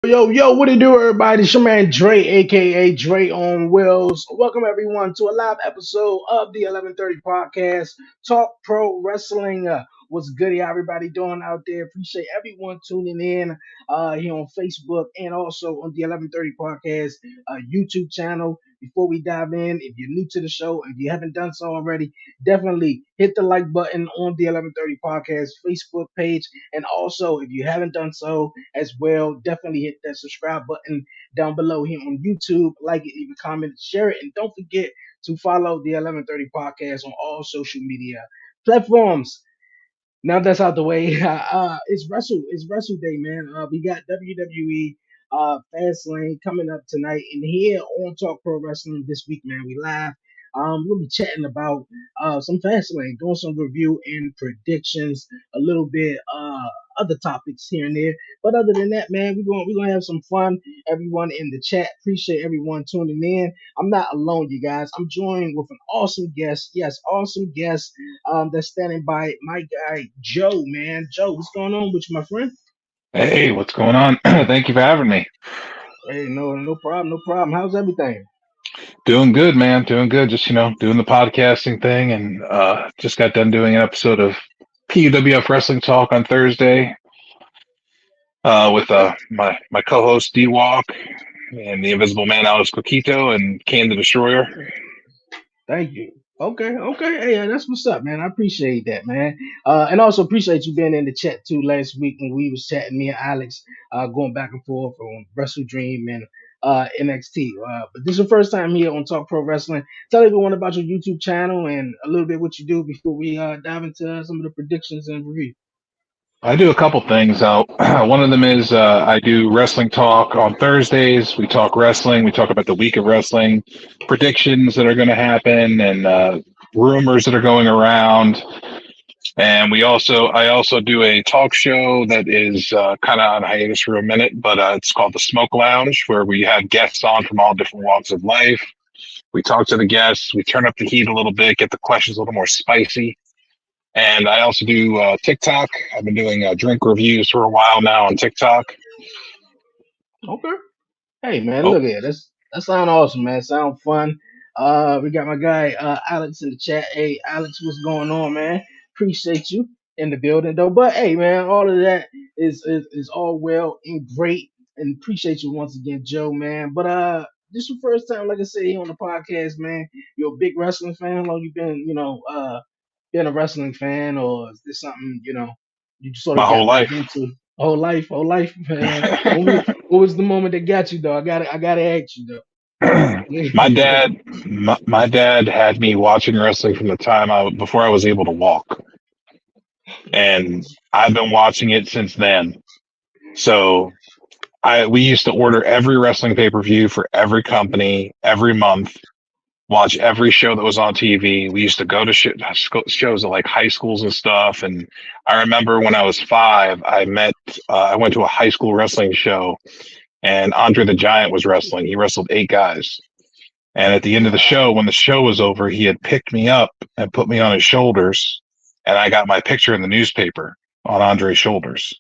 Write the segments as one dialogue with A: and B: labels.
A: Yo, what it do, everybody? It's your man Dre, aka Dre on Wheels. Welcome everyone to a live episode of the 11:30 podcast, Talk Pro Wrestling. What's good, everybody doing out there? Appreciate everyone tuning in here on Facebook and also on the 11:30 podcast YouTube channel. Before we dive in, if you're new to the show, if you haven't done so already, definitely hit the like button on the 11:30 podcast Facebook page, and also if you haven't done so as well, definitely hit that subscribe button down below here on YouTube. Like it, leave a comment, share it, and don't forget to follow the 11:30 podcast on all social media platforms. Now that's out the way. It's Wrestle Day, man. We got WWE FastLane coming up tonight, and here on Talk Pro Wrestling this week, man, we live. We'll be chatting about some FastLane, doing some review and predictions, a little bit other topics here and there. But other than that, man, we're gonna have some fun. Everyone in the chat, appreciate everyone tuning in. I'm not alone, you guys. I'm joined with an awesome guest. Yes, awesome guest that's standing by my guy Joe, man. Joe, what's going on with you, my friend?
B: Hey, what's going on? Thank you for having me.
A: Hey, no problem, no problem. How's everything?
B: Doing good, man. Doing good. Just, doing the podcasting thing and just got done doing an episode of PUWF Wrestling Talk on Thursday with
A: Okay,
B: my co-host D-Walk and the Invisible Man Alex Coquito and Kane the Destroyer.
A: thank you. Okay. Hey, that's what's up, man. I appreciate that, man. And also appreciate you being in the chat too last week when we was chatting, me and Alex, going back and forth on Wrestle Dream and NXT. But this is your first time here on Talk Pro Wrestling. Tell everyone about your YouTube channel and a little bit what you do before we dive into some of the predictions and review.
B: I do a couple things. One of them is I do wrestling talk on Thursdays. We talk wrestling. We talk about the week of wrestling, predictions that are going to happen, and rumors that are going around. And I also do a talk show that is kind of on hiatus for a minute, but it's called the Smoke Lounge, where we have guests on from all different walks of life. We talk to the guests, we turn up the heat a little bit, get the questions a little more spicy. And I also do TikTok. I've been doing drink reviews for a while now on TikTok.
A: Okay. Hey man,
B: Oh,
A: look at that sound awesome, man. Sound fun. We got my guy Alex in the chat. Hey Alex, what's going on, man? Appreciate you in the building though. But hey man, all of that is all well and great. And appreciate you once again, Joe, man. But this your first time, like I said, here on the podcast, man. You're a big wrestling fan. How long you been, been a wrestling fan, or is this something, you just sort
B: my
A: of
B: whole
A: got back
B: life.
A: into? Whole life, man. What was the moment that got you though? I gotta ask you
B: my
A: though.
B: dad, my dad had me watching wrestling from the time before I was able to walk, and I've been watching it since then. So we used to order every wrestling pay per view for every company every month, watch every show that was on TV. We used to go to shows at like high schools and stuff. And I remember when I was 5, I went to a high school wrestling show, and Andre the Giant was wrestling. He wrestled 8 guys. And at the end of the
A: Wow.
B: show, when the show was over, he had picked me up and put me on his shoulders, and I got my picture in the newspaper on Andre's shoulders.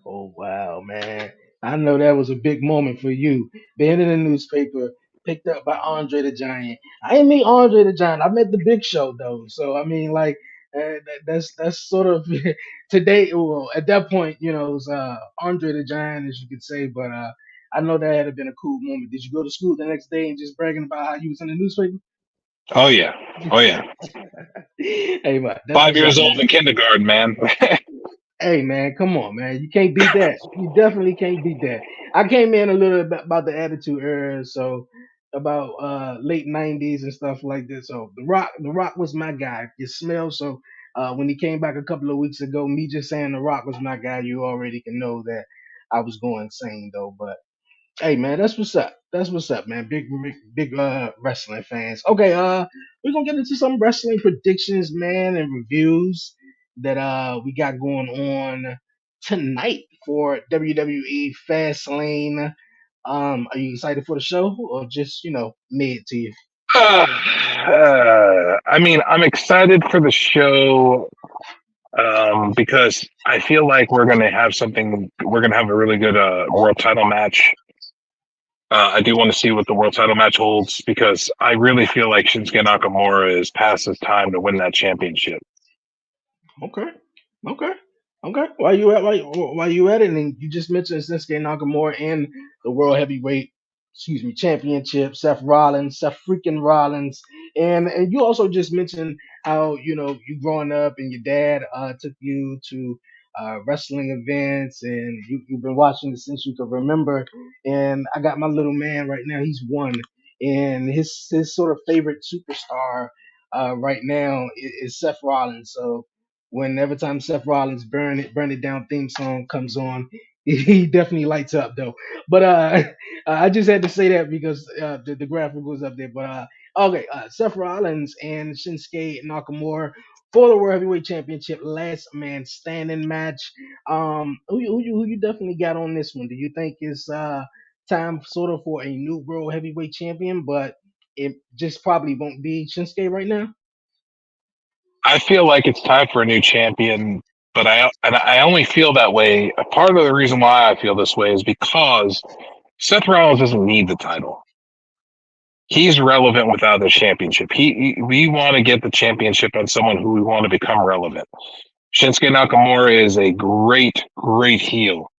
A: Oh wow, man. I know that was a big moment for you. Being in the newspaper, picked up by Andre the Giant. I didn't meet Andre the Giant. I met the Big Show though. So I mean, like, that's sort of today. Well, at that point, it was Andre the Giant, as you could say. But I know that had been a cool moment. Did you go to school the next day and just bragging about how you was in the newspaper?
B: Oh yeah, oh yeah.
A: Hey man, that's
B: 5
A: what's up,
B: years
A: man.
B: old in kindergarten, man.
A: Hey man, come on, man. You can't beat that. You definitely can't beat that. I came in a little bit about the Attitude Era, so about late '90s and stuff like this. So the Rock was my guy. You smell. So when he came back a couple of weeks ago, me just saying the Rock was my guy, you already can know that I was going insane though. But hey man, that's what's up. That's what's up, man. Big wrestling fans. Okay, we're gonna get into some wrestling predictions, man, and reviews that we got going on tonight for WWE FastLane. Are you excited for the show or just, mid to you?
B: I mean, I'm excited for the show. because I feel like we're going to have something. We're going to have a really good world title match. I do want to see what the world title match holds because I really feel like Shinsuke Nakamura is past his time to win that championship.
A: Okay. Okay. Okay. While you at it, and you just mentioned Shinsuke Nakamura and the World Heavyweight, excuse me, Championship, Seth freaking Rollins, and you also just mentioned how you growing up and your dad took you to wrestling events, and you've been watching it since you can remember. And I got my little man right now; he's one, and his sort of favorite superstar right now is Seth Rollins. So every time Seth Rollins burn it down theme song comes on, he definitely lights up though. But I just had to say that because the graphic was up there. But okay, Seth Rollins and Shinsuke Nakamura for the World Heavyweight Championship, last man standing match. Who you definitely got on this one? Do you think it's time sort of for a new World Heavyweight Champion, but it just probably won't be Shinsuke right now?
B: I feel like it's time for a new champion, but I only feel that way. A part of the reason why I feel this way is because Seth Rollins doesn't need the title. He's relevant without the championship. We want to get the championship on someone who we want to become relevant. Shinsuke Nakamura is a great heel.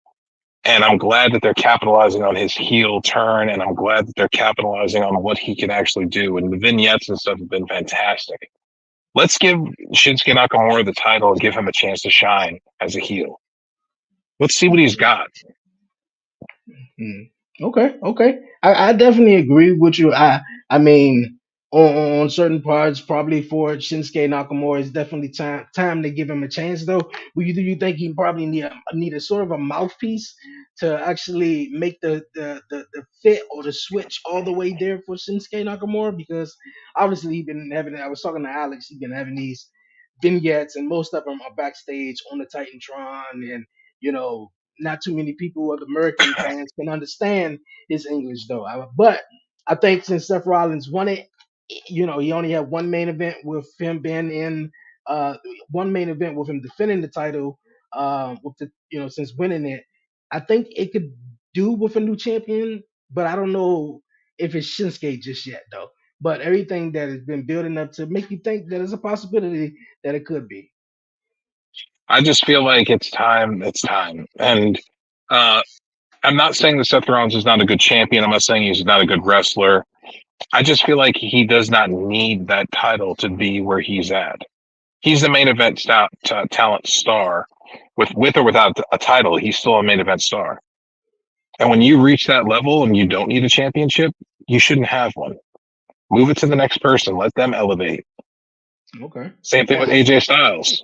B: And I'm glad that they're capitalizing on his heel turn, and I'm glad that they're capitalizing on what he can actually do. And the vignettes and stuff have been fantastic. Let's give Shinsuke Nakamura the title and give him a chance to shine as a heel. Let's see what he's got.
A: Mm. Okay, okay. I definitely agree with you. I mean, on certain parts, probably for Shinsuke Nakamura, it's definitely time to give him a chance. Though, do you think he probably need a sort of a mouthpiece to actually make the fit or the switch all the way there for Shinsuke Nakamura? Because obviously he's been having. I was talking to Alex. He's been having these vignettes, and most of them are backstage on the Titantron, and not too many people of the American fans can understand his English though. But I think since Seth Rollins won it, he only had one main event with him being in one main event with him defending the title with the since winning it. I think it could do with a new champion, but I don't know if it's Shinsuke just yet though. But everything that has been building up to make you think that there's a possibility that it could be.
B: I just feel like it's time. It's time. And uh, I'm not saying that Seth Rollins is not a good champion. I'm not saying he's not a good wrestler. I just feel like he does not need that title to be where he's at. He's the main event talent star. With or without a title, he's still a main event star. And when you reach that level and you don't need a championship, you shouldn't have one. Move it to the next person. Let them elevate.
A: Okay.
B: Same thing with
A: Okay.
B: AJ Styles.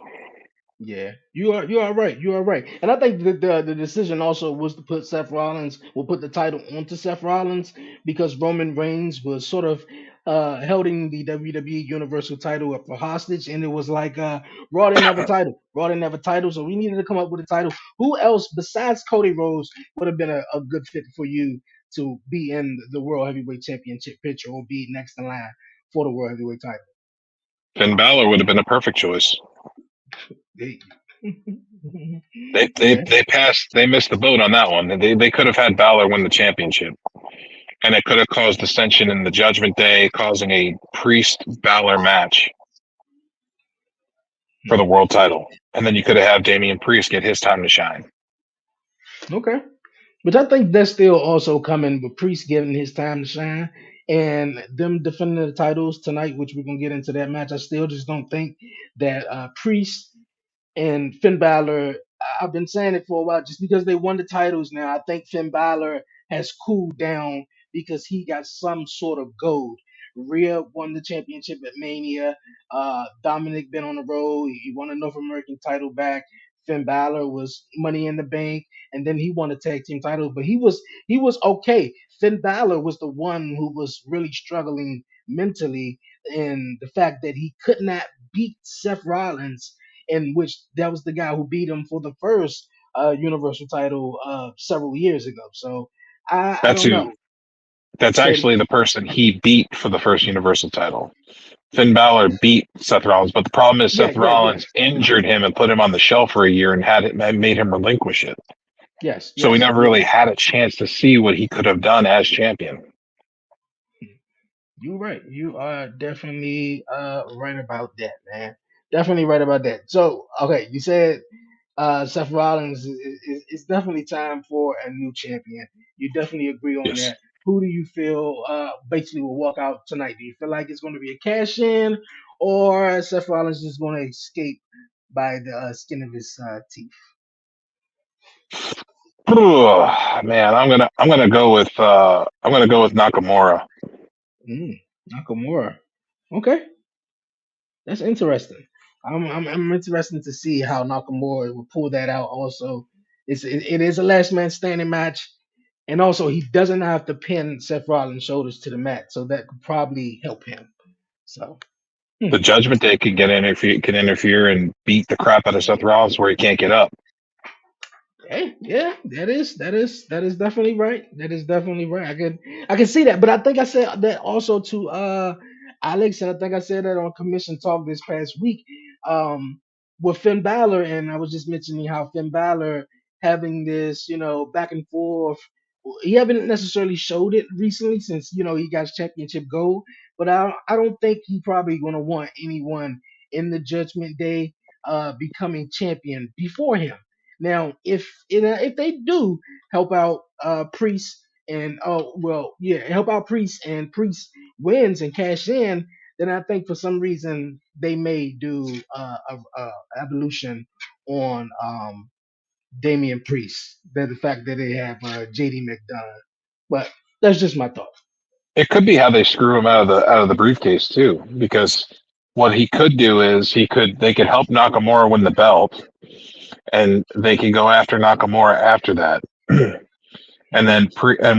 A: Yeah, you are right. You are right, and I think the decision also was to put Seth Rollins, will put the title onto Seth Rollins because Roman Reigns was sort of holding the WWE Universal title up for hostage, and it was like Raw didn't have a title, Raw didn't have a title, so we needed to come up with a title. Who else besides Cody Rhodes would have been a good fit for you to be in the World Heavyweight Championship picture or be next in line for the World Heavyweight title?
B: Finn Balor would have been a perfect choice.
A: They-
B: They they
A: yeah.
B: they passed. They missed the boat on that one. They could have had Balor win the championship, and it could have caused dissension in the Judgment Day, causing a Priest Balor match for the world title. And then you could have had Damian Priest get his time to shine.
A: Okay. But I think that's still also coming with Priest getting his time to shine and them defending the titles tonight, which we're gonna get into that match. I still just don't think that Priest and Finn Balor, I've been saying it for a while, just because they won the titles now, I think Finn Balor has cooled down because he got some sort of gold. Rhea won the championship at Mania. Dominic been on the road. He won a North American title back. Finn Balor was Money in the Bank, and then he won the tag team titles. But he was okay. Finn Balor was the one who was really struggling mentally, and the fact that he could not beat Seth Rollins, in which that was the guy who beat him for the first Universal title several years ago. So I
B: That's
A: don't
B: who.
A: know.
B: That's
A: Say,
B: actually the person he beat for the first Universal title. Finn Balor beat Seth Rollins, but the problem is
A: yeah,
B: Seth
A: yeah, yeah.
B: Rollins injured him and put him on the shelf for a year and had it and made him relinquish it.
A: Yes,
B: So we
A: yes,
B: never
A: yeah.
B: really had a chance to see what he could have done as champion.
A: You're right. You are definitely right about that, man. Definitely right about that. So, okay, you said Seth Rollins is definitely time for a new champion. You definitely agree on
B: Yes.
A: that. Who do you feel basically will walk out tonight? Do you feel like it's going to be a cash in, or Seth Rollins is going to escape by the skin of his teeth?
B: Man, I'm gonna go with Nakamura.
A: Mm, Nakamura. Okay, that's interesting. I'm interested to see how Nakamura will pull that out. Also, it is a last man standing match, and also he doesn't have to pin Seth Rollins' shoulders to the mat, so that could probably help him. So,
B: The
A: hmm.
B: Judgment Day can interfere and beat the crap out of Seth Rollins where he can't get up.
A: Hey, yeah, that is definitely right. That is definitely right. I can see that, but I think I said that also to Alex, and I think I said that on commission talk this past week, um with Finn Balor, and I was just mentioning how Finn Balor having this, back and forth. He haven't necessarily showed it recently since he got his championship gold, but I don't think he probably gonna want anyone in the Judgment Day becoming champion before him. Now, if they do help out Priest, and oh well, yeah, help out Priest, and Priest wins and cash in, then I think for some reason they may do a evolution on Damian Priest. That the fact that they have JD McDonough, but that's just my thought.
B: It could be how they screw him out of the briefcase too, because what he could do is they could help Nakamura win the belt, and they can go after Nakamura after that. And
A: Hmm.
B: then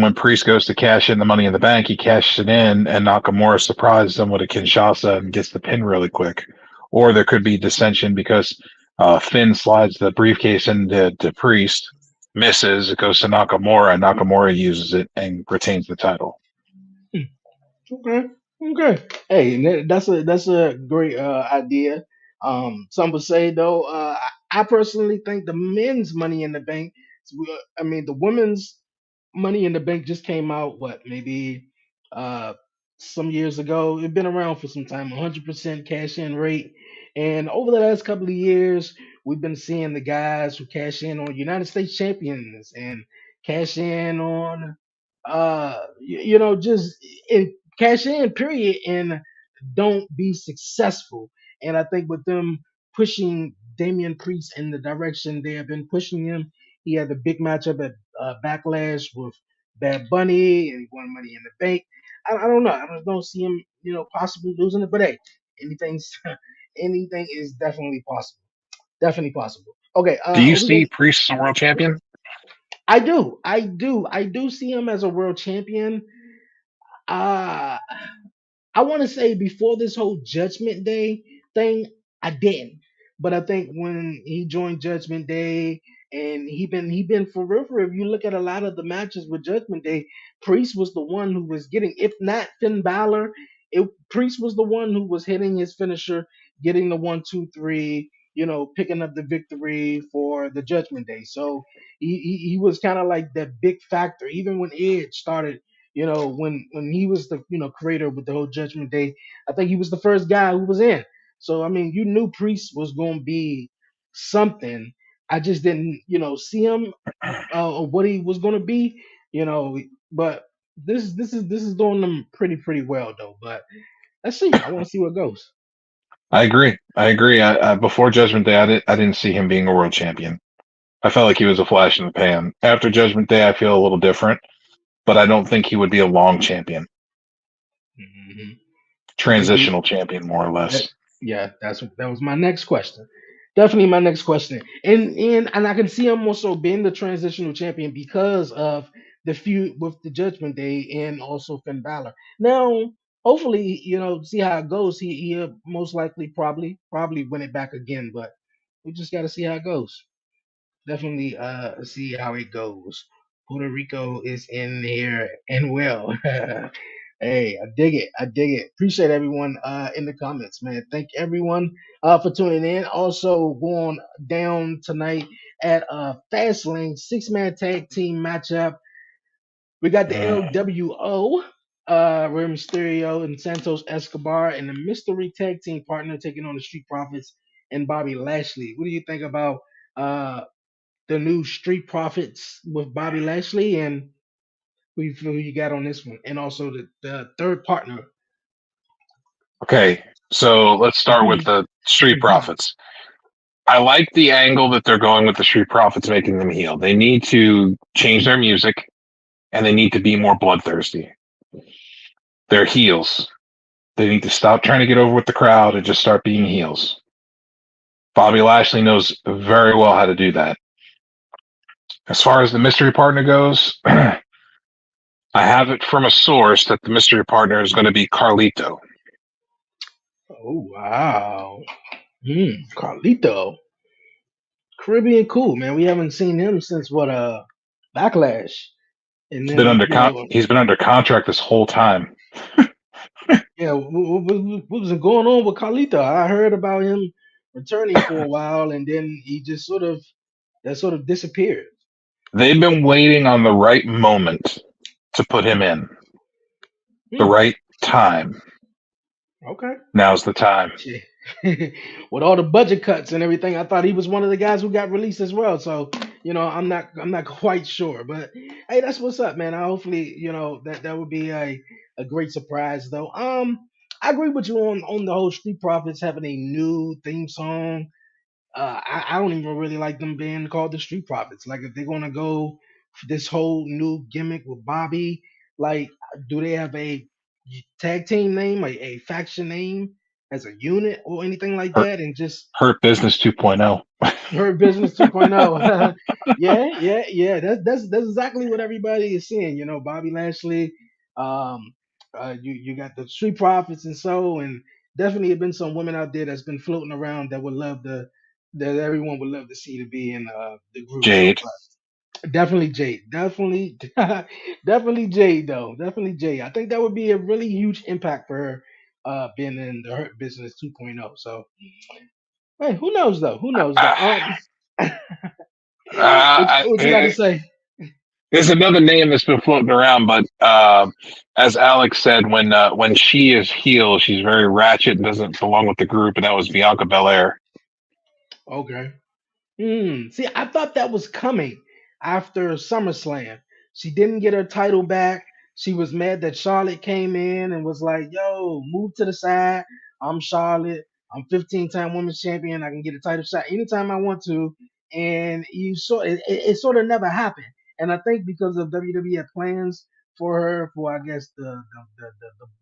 B: when Priest goes to cash in the Money in the Bank, he cashes it in, and Nakamura surprises him with a Kinshasa and gets the pin really quick. Or there could be dissension because Finn slides the briefcase into Priest, misses, it goes to Nakamura, and Nakamura uses it and retains the title.
A: Okay. Okay. Hey, that's a great idea. Some would say though, I personally think the men's Money in the Bank. I mean, the women's Money in the Bank just came out. What, maybe uh some years ago. It's been around for some time. 100% cash in rate. And over the last couple of years, we've been seeing the guys who cash in on United States champions and cash in on just cash in period, and don't be successful. And I think with them pushing Damian Priest in the direction they have been pushing him, he had a big matchup at Backlash with Bad Bunny, and he won Money in the Bank. I don't know. I don't see him, possibly losing it. But hey, anything's anything is definitely possible. Definitely possible. Okay,
B: Do you
A: we're gonna.
B: see Priest as a world champion?
A: I do see him as a world champion. Uh I want to say before this whole Judgment Day thing, I didn't. But I think when he joined Judgment Day, and he been for real. For real, if you look at a lot of the matches with Judgment Day, Priest was the one who was getting, if not Finn Balor, Priest was the one who was hitting his finisher, getting the 1, 2, 3, picking up the victory for the Judgment Day. So he was kind of like that big factor. Even when Edge started, when he was the creator with the whole Judgment Day, I think he was the first guy who was in. So I mean, you knew Priest was going to be something. I just didn't see him or what he was going to be, you know. But this is doing them pretty well though. But let's see. I want to see what goes.
B: I agree. I agree. Before Judgment Day, I didn't see him being a world champion. I felt like he was a flash in the pan. After Judgment Day, I feel a little different, but I don't think he would be a long champion,
A: Hmm. I agree.
B: transitional champion, more or
A: That,
B: less.
A: yeah, that was my next question. Definitely my next question. And I can see him also being the transitional champion because of the feud with the Judgment Day and also Finn Balor. Now, hopefully, see how it goes. He'll most likely probably win it back again, but we just got to see how it goes. Definitely see how it goes. Puerto Rico is in here and well. Hey, I dig it. I dig it. Appreciate everyone in the comments, man. Thank everyone for tuning in. Also going down tonight at FastLane 6-man tag team matchup. We got the LWO, Rey Mysterio and Santos Escobar, and the mystery tag team partner taking on the Street Profits and Bobby Lashley. What do you think about uh, the new Street Profits with Bobby Lashley, and who you got on this one? And also the third partner.
B: Okay, so let's start with the Street Profits. I like the angle that they're going with the Street Profits, making them heel. They need to change their music, and they need to be more bloodthirsty. They're heels. They need to stop trying to get over with the crowd and just start being heels. Bobby Lashley knows very well how to do that. As far as the mystery partner goes, I have it from a source that the mystery partner is going to be Carlito.
A: Oh wow, Carlito, Caribbean cool man. We haven't seen him since what Backlash, and
B: He's been
A: then
B: under he's been under contract this whole time.
A: yeah, what was going on with Carlito? I heard about him returning for a while, and then he just sort of disappeared.
B: They've been waiting on the right moment to put him in. The
A: Hmm.
B: right time.
A: Okay.
B: Now's the time.
A: Shit. With all the budget cuts and everything, I thought he was one of the guys who got released as well. So, I'm not quite sure. But hey, that's what's up, man. I hopefully, that would be a great surprise though. I agree with you on the whole Street Profits having a new theme song. I don't even really like them being called the Street Profits. Like if they're gonna go this whole new gimmick with Bobby, like do they have a tag team name, a faction name as a unit or anything like
B: Hurt,
A: that, and just
B: hurt Business 2.0.
A: her business 2.0? Yeah, yeah, yeah. That's exactly what everybody is seeing. Bobby Lashley. Um, you got the Street Profits and definitely have been some women out there that's been floating around that would love that everyone would love to see to be in the group. So,
B: Jade.
A: but definitely Jade, definitely, definitely Jade though, definitely Jade. I think that would be a really huge impact for her being in the Hurt Business 2.0. So, hey, who knows though? Who knows though? What you got to say?
B: There's another name that's been floating around, but as Alex said, when she is heel, she's very ratchet and doesn't belong with the group, and that was Bianca Belair.
A: Okay. See, I thought that was coming after SummerSlam. She didn't get her title back. She was mad that Charlotte came in and was like, "Yo, move to the side. I'm Charlotte. I'm 15-time women's champion. I can get a title shot anytime I want to." And it sort of never happened. And I think because of WWE had plans for her for I guess the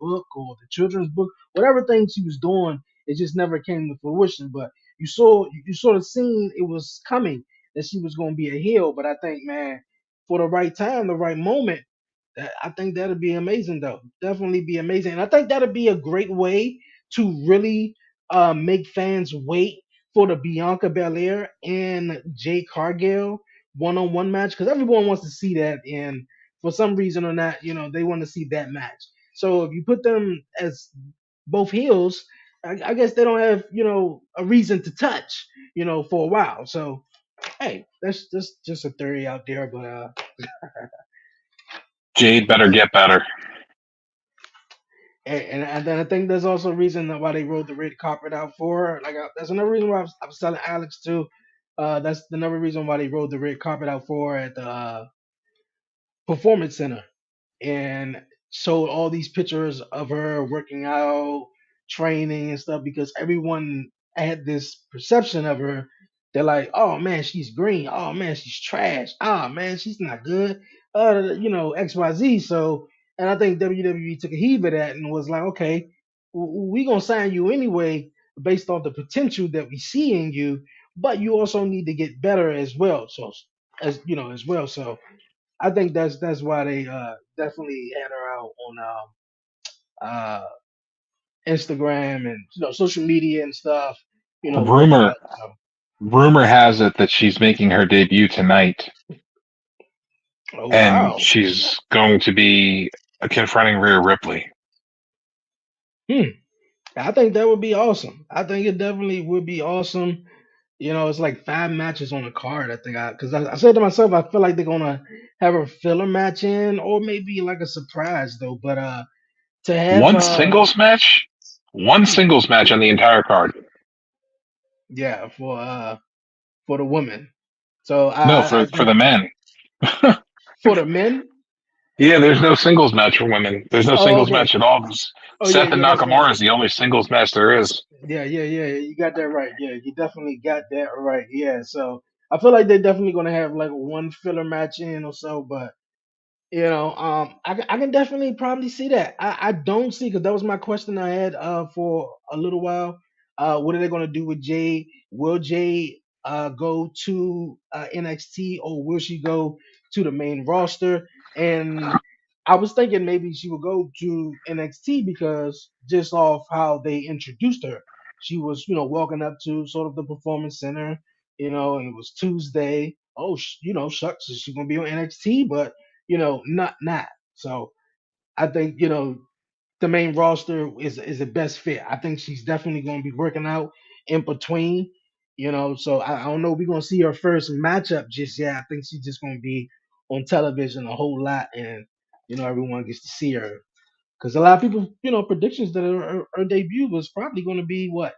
A: book or the children's book, whatever thing she was doing, it just never came to fruition. But you sort of seen it was coming that she was going to be a heel. But I think, man, for the right time, the right moment, I think that'd be amazing, though. Definitely be amazing, and I think that'd be a great way to really make fans wait for the Bianca Belair and Jay Cargill one-on-one match because everyone wants to see that, and for some reason or not, they want to see that match. So if you put them as both heels, I guess they don't have a reason to touch for a while. So hey, that's just a theory out there, but
B: Jade better get better.
A: and then I think there's also a reason that why they rolled the red carpet out for her. Like that's another reason why I was telling Alex too. That's another reason why they rolled the red carpet out for her at the performance center and showed all these pictures of her working out, training and stuff because everyone had this perception of her. They're like, oh man, she's green. Oh man, she's trash. Oh man, she's not good. XYZ. So, and I think WWE took a heave of that and was like, okay, we gonna sign you anyway based on the potential that we see in you, but you also need to get better as well. So, as well. So, I think that's why they definitely had her out on uh, Instagram and social media and stuff. Working
B: Rumor
A: out. So
B: rumor has it that she's making her debut tonight.
A: Oh
B: and
A: wow.
B: she's going to be confronting Rhea Ripley.
A: Hmm. I think that would be awesome. I think it definitely would be awesome. It's like 5 matches on the card. I think because I said to myself, I feel like they're gonna have a filler match in, or maybe like a surprise though. But to have
B: One singles match, one singles match on the entire card.
A: yeah, for the women. So
B: No,
A: I
B: for
A: think
B: the men.
A: for the men.
B: Yeah, there's no singles match for women. There's no
A: Oh,
B: singles
A: okay.
B: match at all.
A: Oh yeah,
B: Seth and
A: yeah, that's right.
B: Nakamura is the only singles match there is.
A: Yeah, yeah, yeah. You got that right. Yeah, you definitely got that right. Yeah. So I feel like they're definitely gonna have like one filler match in or so, but I can definitely probably see that. I don't see because that was my question I had for a little while. What are they going to do with Jade? Will Jade go to NXT or will she go to the main roster? And I was thinking maybe she would go to NXT because just off how they introduced her, she was walking up to sort of the performance center, and it was Tuesday. Oh, shucks, is she gonna be on NXT? But not. So I think the main roster is the best fit. I think she's definitely going to be working out in between. So I don't know if we're going to see her first matchup just yet. I think she's just going to be on television a whole lot, and everyone gets to see her because a lot of people predictions that her debut was probably going to be what,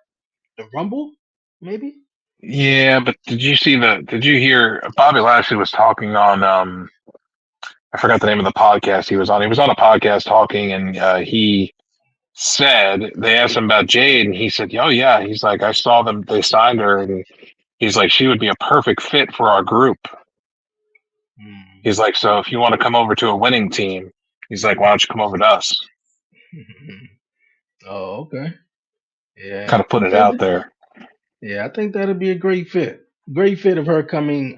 A: the Rumble, maybe.
B: Yeah, but did you hear Bobby Lashley was talking on I forgot the name of the podcast he was on. He was on a podcast talking, and he said they asked him about Jade, and he said, "Oh yeah." He's like, "I saw them. They signed her, and he's like, she would be a perfect fit for our group."
A: Hmm.
B: He's like, "So if you want to come over to a winning team," he's like, "why don't you come over to us?"
A: Oh, okay. Yeah,
B: Kind of put
A: I
B: it
A: think
B: out there.
A: yeah, I think that'll be a great fit. Great fit of her coming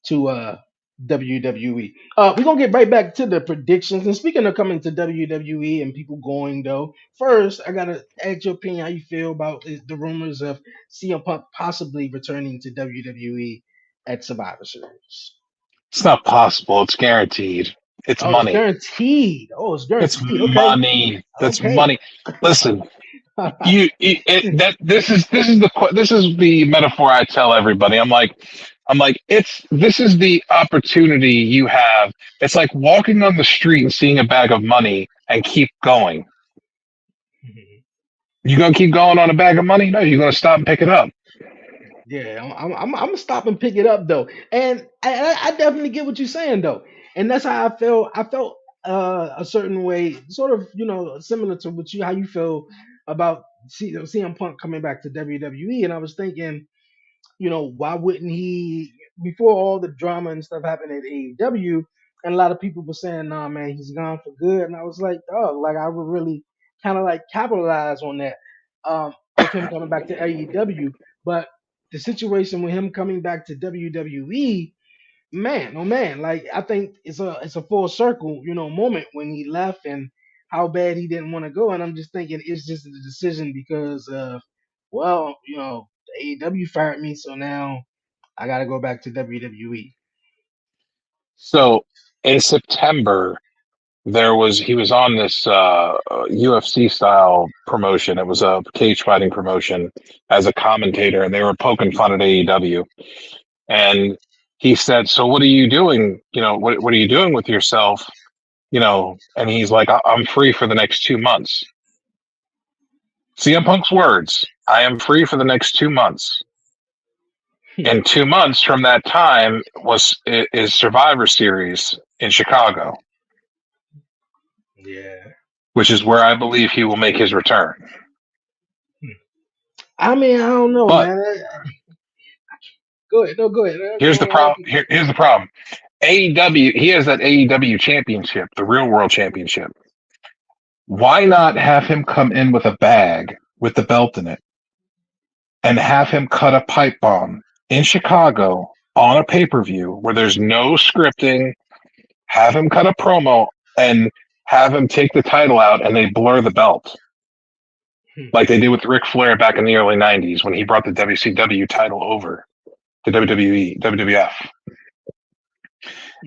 A: to WWE. We're gonna get right back to the predictions. And speaking of coming to WWE and people going though, first I gotta ask your opinion how you feel about the rumors of CM Punk possibly returning to WWE at Survivor Series.
B: It's not possible. It's guaranteed. It's
A: Oh, it's
B: money.
A: guaranteed. Oh, it's
B: It's
A: guaranteed. Okay.
B: money. That's
A: Okay.
B: money. Listen, this is the metaphor I tell everybody. I'm like it's this is the opportunity you have. It's like walking on the street and seeing a bag of money and keep going. You gonna keep going on a bag of money? No, you're gonna stop and pick it up.
A: Yeah, I'm gonna stop and pick it up though, and I definitely get what you're saying though, and that's how I felt. I felt a certain way, sort of similar to what you how you feel about CM Punk coming back to WWE, and I was thinking, why wouldn't he, before all the drama and stuff happened at AEW, and a lot of people were saying, nah, man, he's gone for good. And I was like, oh, like I would really kind of like capitalize on that with him coming back to AEW. But the situation with him coming back to WWE, man, oh man, like I think it's a full circle, moment when he left and how bad he didn't want to go. And I'm just thinking it's just a decision because of, well, the AEW fired me, so now I got to go back to WWE.
B: So in September, he was on this UFC style promotion. It was a cage fighting promotion as a commentator, and they were poking fun at AEW. And he said, "So what are you doing? What are you doing with yourself? And he's like, I'm free for the next 2 months. CM Punk's words, I am free for the next 2 months. And 2 months from that time is Survivor Series in Chicago,
A: Yeah.
B: which is where I believe he will make his return.
A: I mean, I don't know,
B: But
A: man. Go ahead. No, go ahead.
B: here's the problem. Here's the problem. AEW, he has that AEW championship, the real world championship. Why not have him come in with a bag with the belt in it and have him cut a pipe bomb in Chicago on a pay per view where there's no scripting, have him cut a promo and have him take the title out and they blur the belt like they did with Ric Flair back in the early 90s when he brought the WCW title over to WWE, WWF.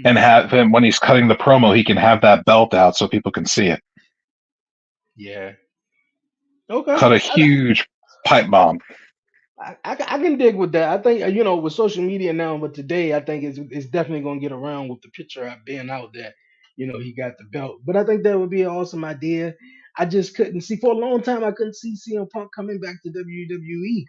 B: and have him when he's cutting the promo, he can have that belt out so people can see it.
A: Yeah. Okay.
B: Cut a huge pipe bomb.
A: I can dig with that. I think with social media now, but today I think it's definitely gonna get around with the picture out being out that he got the belt. But I think that would be an awesome idea. I just couldn't see for a long time. I couldn't see CM Punk coming back to WWE.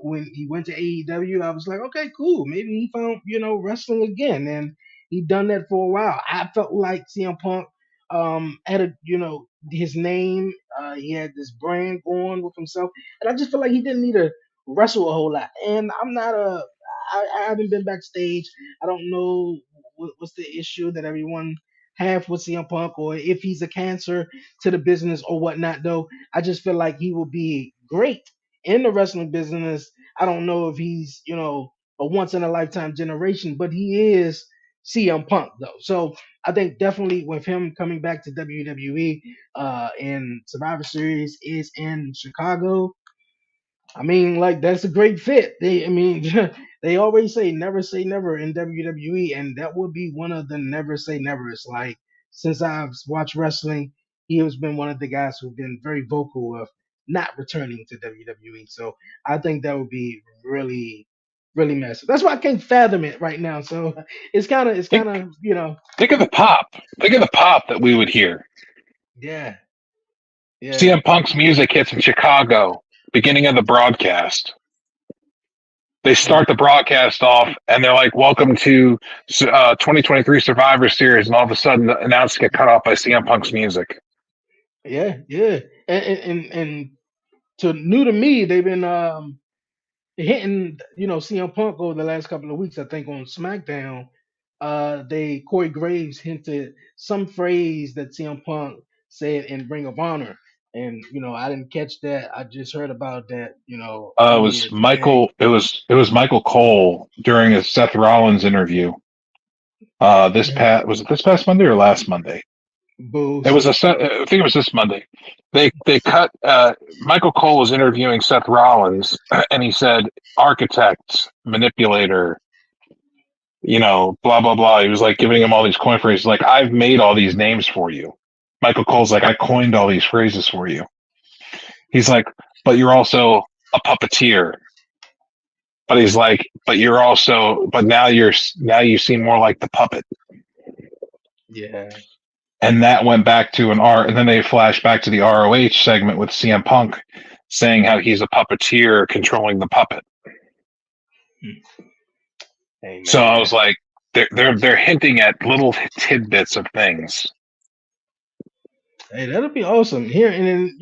A: When he went to AEW, I was like, okay, cool. Maybe he found wrestling again, and he done that for a while. I felt like CM Punk had his name. He had this brand going with himself, and I just feel like he didn't need to wrestle a whole lot. And I'm not a I haven't been backstage. I don't know what's the issue that everyone have with CM Punk, or if he's a cancer to the business or whatnot. Though I just feel like he will be great in the wrestling business. I don't know if he's a once in a lifetime generation, but he is CM Punk though. So I think definitely with him coming back to WWE, and Survivor Series is in Chicago. I mean, like that's a great fit. I mean, they always say never in WWE, and that would be one of the never say nevers. Like since I've watched wrestling, he has been one of the guys who've been very vocal of not returning to WWE. So I think that would be really, really massive. That's why I can't fathom it right now. So it's kind
B: Think,
A: of
B: think of the pop. Think of the pop that we would hear.
A: yeah, yeah,
B: CM Punk's music hits in Chicago, beginning of the broadcast. They
A: mm,
B: start the broadcast off, and they're like, "Welcome to 2023 Survivor Series," and all of a sudden, the announcers get cut off by CM Punk's music.
A: yeah, yeah, and to new to me, they've been hitting CM Punk over the last couple of weeks. I think on SmackDown, they Corey Graves hinted some phrase that CM Punk said in Ring of Honor, and I didn't catch that. I just heard about that
B: It
A: earlier
B: was
A: today.
B: Michael. It was Michael Cole during a Seth Rollins interview. This
A: Mhm.
B: past was it this past Monday or last Monday? It
A: Bulls.
B: was I think it was this Monday. They cut. Michael Cole was interviewing Seth Rollins, and he said, "Architect, manipulator, blah blah blah." He was like giving him all these coin phrases, like, "I've made all these names for you." Michael Cole's like, "I coined all these phrases for you." He's like, "But you're also a puppeteer." But he's like, "But you're also, but now you seem more like the puppet."
A: Yeah,
B: And that went back to an R, and then they flashed back to the ROH segment with CM Punk saying how he's a puppeteer controlling the puppet.
A: hey
B: So I
A: man.
B: was like, they're hinting at little tidbits of things.
A: Hey, that'll be awesome. Here and then,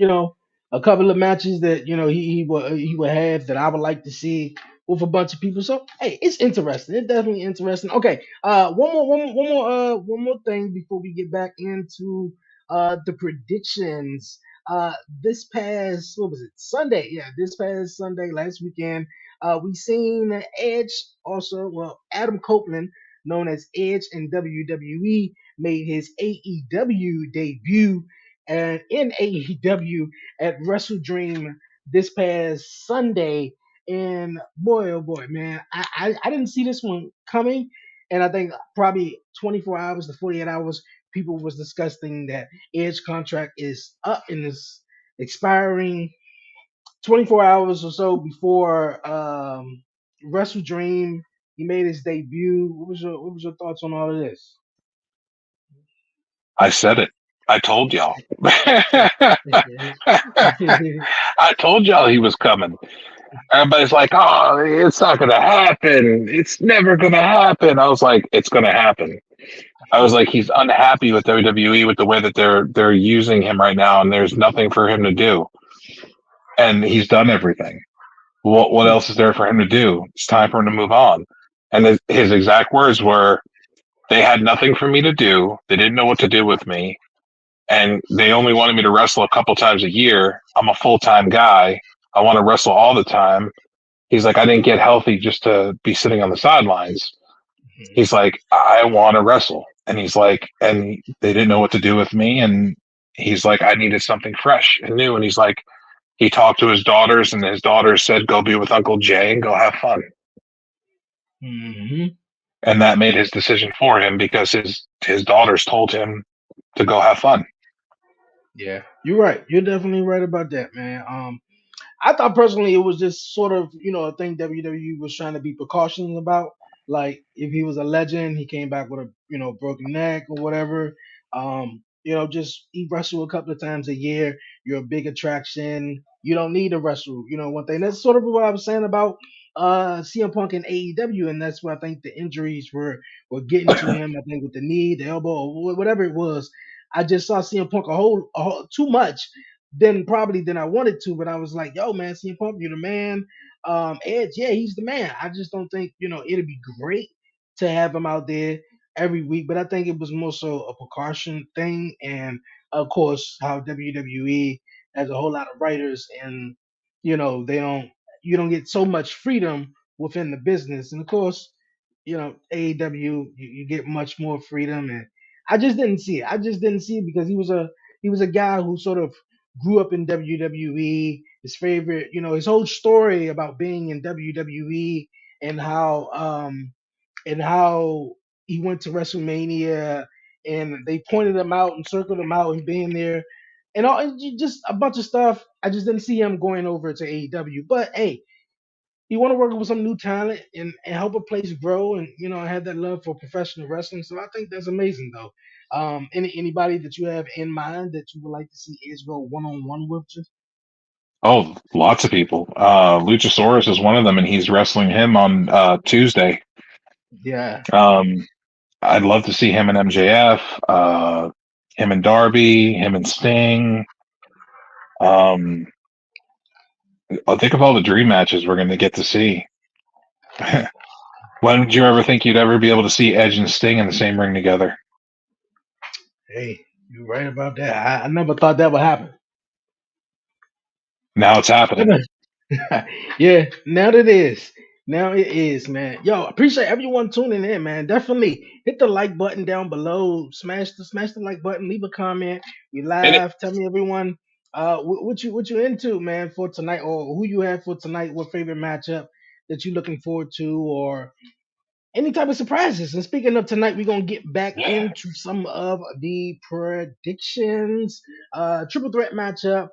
A: a couple of matches that he would have that I would like to see with a bunch of people. So hey, it's interesting. It's definitely interesting. Okay, one more thing before we get back into the predictions. This past what was it Sunday? Yeah, this past Sunday, last weekend, we seen Edge also. Well, Adam Copeland, known as Edge in WWE, made his AEW debut and in AEW at Wrestle Dream this past Sunday. And boy, oh boy, man, I didn't see this one coming. And I think probably 24 hours to 48 hours, people was discussing that Edge contract is up and is expiring 24 hours or so before Wrestle Dream. He made his debut. What was your thoughts on all of this?
B: I said it. I told y'all. I told y'all he was coming. Everybody's like, "Oh, it's not going to happen. It's never going to happen." I was like, "It's going to happen." I was like, "He's unhappy with WWE with the way that they're using him right now, and there's nothing for him to do, and he's done everything. What else is there for him to do? It's time for him to move on." And his exact words were, "They had nothing for me to do. They didn't know what to do with me, and they only wanted me to wrestle a couple times a year. I'm a full time guy. I want to wrestle all the time." He's like, "I didn't get healthy just to be sitting on the sidelines." He's like, "I want to wrestle." And he's like, and they didn't know what to do with me. And he's like, "I needed something fresh and new." And he's like, he talked to his daughters, and his daughters said, "Go be with Uncle Jay and go have fun."
A: Hmm.
B: and that made his decision for him because his daughters told him to go have fun.
A: Yeah, you're right. You're definitely right about that, man. I thought personally it was just sort of, a thing WWE was trying to be precautious about. Like if he was a legend, he came back with a, broken neck or whatever. Just he wrestle a couple of times a year. You're a big attraction. You don't need to wrestle. One thing. That's sort of what I was saying about CM Punk and AEW, and that's where I think the injuries were getting to him. I think with the knee, the elbow, or whatever it was. I just saw CM Punk a whole too much than I wanted to. But I was like, yo, man, CM Punk, you're the man. Edge, yeah, he's the man. I just don't think it'd be great to have him out there every week. But I think it was more so a precaution thing, and of course, how WWE has a whole lot of writers, and they don't you don't get so much freedom within the business, and of course, AEW you get much more freedom, and I just didn't see it. I just didn't see it because he was a guy who sort of grew up in WWE. His favorite, his whole story about being in WWE and how he went to WrestleMania and they pointed him out and circled him out and being there and all and just a bunch of stuff. I just didn't see him going over to AEW. But hey, he want to work with some new talent and help a place grow and have that love for professional wrestling. So I think that's amazing though. Anybody that you have in mind that you would like to see Israel one on one with you?
B: Oh, lots of people. Luchasaurus is one of them, and he's wrestling him on Tuesday.
A: Yeah.
B: Um, I'd love to see him and MJF, him and Darby, him and Sting. Um, I think of all the dream matches we're going to get to see. When did you ever think you'd ever be able to see Edge and Sting in the same ring together?
A: Hey, you're right about that. I never thought that would happen.
B: Now it's happening.
A: Yeah, now it is. Now it is, man. Yo, appreciate everyone tuning in, man. Definitely hit the like button down below. Smash the like button. Leave a comment. We
B: And it,
A: live. Tell me everyone, what you into, man, for tonight, or who you have for tonight. What favorite matchup that you looking forward to, or any type of surprises. And speaking of tonight, we're gonna get back
B: yeah,
A: into some of the predictions. Triple threat matchup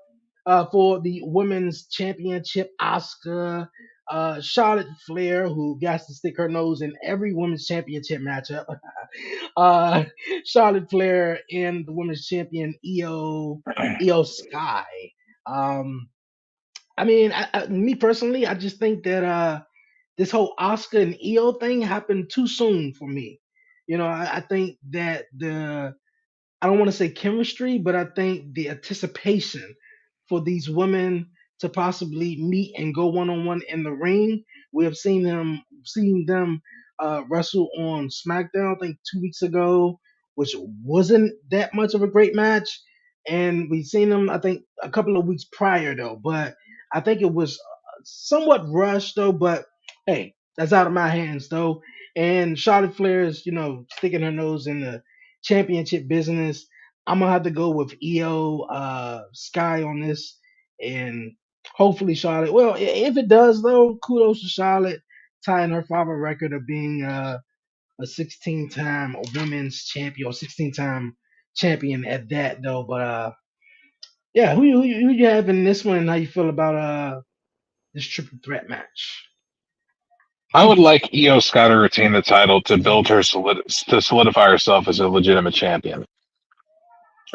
A: for the women's championship. Oscar, Charlotte Flair, who got to stick her nose in every women's championship matchup. uh, Charlotte Flair and the women's champion Io Sky. Um, me personally, I just think that this whole Oscar and Io thing happened too soon for me. I think that I don't want to say chemistry, but I think the anticipation for these women to possibly meet and go one on one in the ring. We have seen them wrestle on SmackDown, I think 2 weeks ago, which wasn't that much of a great match, and we've seen them, I think, a couple of weeks prior though. But I think it was somewhat rushed though. But hey, that's out of my hands though. And Charlotte Flair is, sticking her nose in the championship business. I'm gonna have to go with EO Sky on this, and hopefully Charlotte. Well, if it does though, kudos to Charlotte tying her father record of being a 16-time women's champion or 16-time champion at that though. But yeah, who you have in this one, and how you feel about this triple threat match?
B: I would like Io Sky to retain the title to build her to solidify herself as a legitimate champion.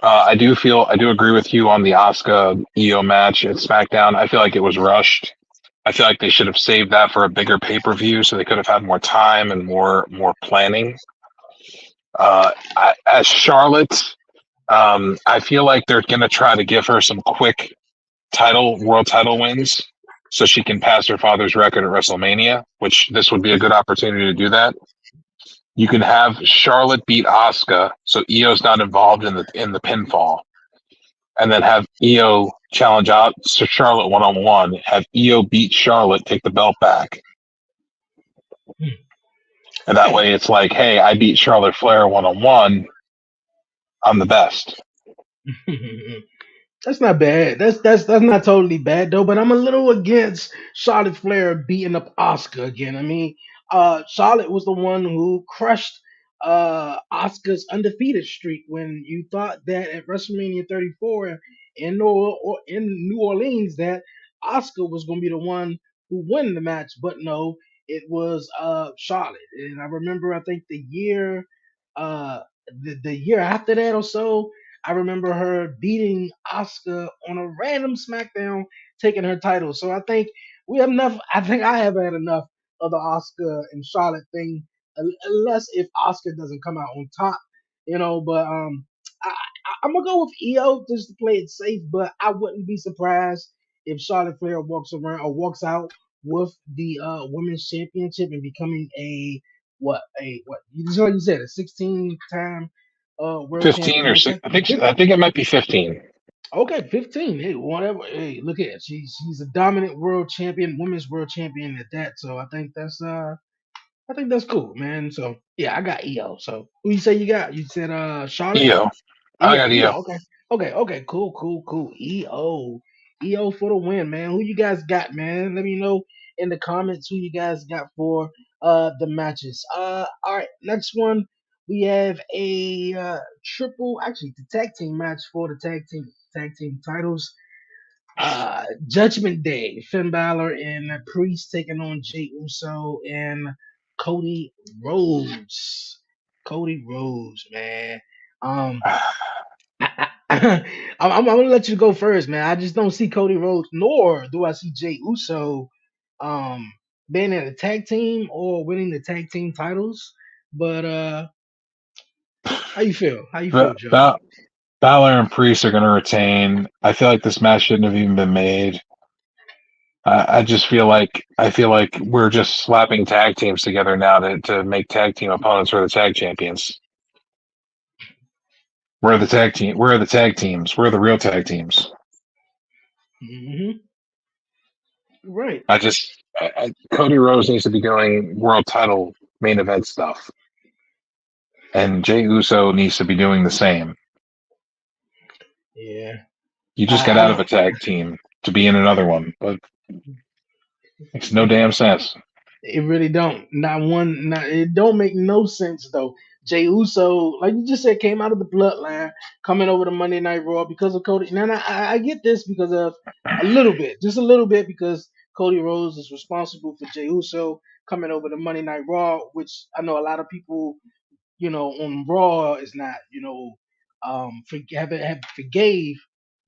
B: I do agree with you on the Asuka Io match at SmackDown. I feel like it was rushed. I feel like they should have saved that for a bigger pay per view, so they could have had more time and more planning. As Charlotte, I feel like they're going to try to give her some quick world title wins, so she can pass her father's record at WrestleMania. Which this would be a good opportunity to do that. You can have Charlotte beat Asuka, so Io's not involved in the pinfall, and then have Io challenge out to Charlotte one on one. Have Io beat Charlotte, take the belt back, and that
A: Okay.
B: way it's like, hey, I beat Charlotte Flair one on one. I'm the best.
A: That's not bad. That's not totally bad though. But I'm a little against Charlotte Flair beating up Oscar again. I mean, Charlotte was the one who crushed Oscar's undefeated streak when you thought that at WrestleMania 34 in New Orleans that Oscar was going to be the one who won the match, but no, it was Charlotte. And I remember, I think uh, the year after that or so, I remember her beating Oscar on a random SmackDown, taking her title. So I think we have enough. I think I have had enough of the Oscar and Charlotte thing, unless if Oscar doesn't come out on top, you know. But I'm gonna go with EO just to play it safe. But I wouldn't be surprised if Charlotte Flair walks around or walks out with the women's championship and becoming a what you just like you said, a 16 time world
B: 15
A: champion.
B: or
A: Okay,
B: six. I think it might be 15.
A: okay, 15. Hey, whatever. Hey, look at it. She's a dominant world champion, women's world champion at that. So I think that's cool, man. So yeah, I got EO. So who you say you got? You said Charlotte?
B: EO. I
A: EO,
B: got EO.
A: EO, okay. Okay, okay, cool, cool, cool. EO. EO for the win, man. Who you guys got, man? Let me know in the comments who you guys got for the matches. All right, next one. We have a triple actually the tag team match for the tag team titles. Judgment Day, Finn Balor and Priest taking on Jey Uso and Cody Rhodes. Cody Rhodes, man. Um, I'm gonna let you go first, man. I just don't see Cody Rhodes, nor do I see Jey Uso, um, being in a tag team or winning the tag team titles. But how you feel? How you feel,
B: Ba-
A: Joe?
B: Ba- Balor and Priest are going to retain. I feel like this match shouldn't have even been made. I just feel like we're just slapping tag teams together now to make tag team opponents for the tag champions. Where are the tag team? Where are the tag teams? Where are the real tag teams?
A: Hmm. Right.
B: Cody Rhodes needs to be doing world title main event stuff, and Jey Uso needs to be doing the same.
A: Yeah.
B: You just got
A: I
B: out of
A: don't.
B: a tag team to be in another one, but makes no damn sense.
A: It really don't. Not one. Not, it don't make no sense though. Jey Uso, like you just said, came out of the bloodline, coming over to Monday Night Raw because of Cody. Now I get this because of a little bit, just a little bit, because Cody Rhodes is responsible for Jey Uso coming over to Monday Night Raw, which I know a lot of people on Raw is not, have forgave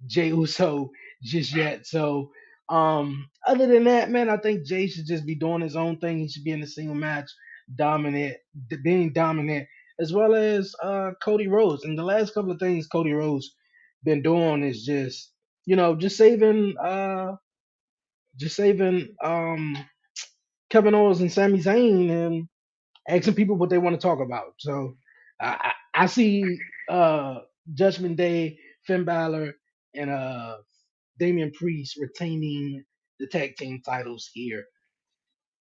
A: Jey Uso just yet. So, other than that, man, I think Jay should just be doing his own thing. He should be in a single match, dominant, being dominant, as well as Cody Rhodes. And the last couple of things Cody Rhodes been doing is just, just saving Kevin Owens and Sami Zayn and asking people what they want to talk about. So I see Judgment Day, Finn Balor, and Damian Priest retaining the tag team titles here.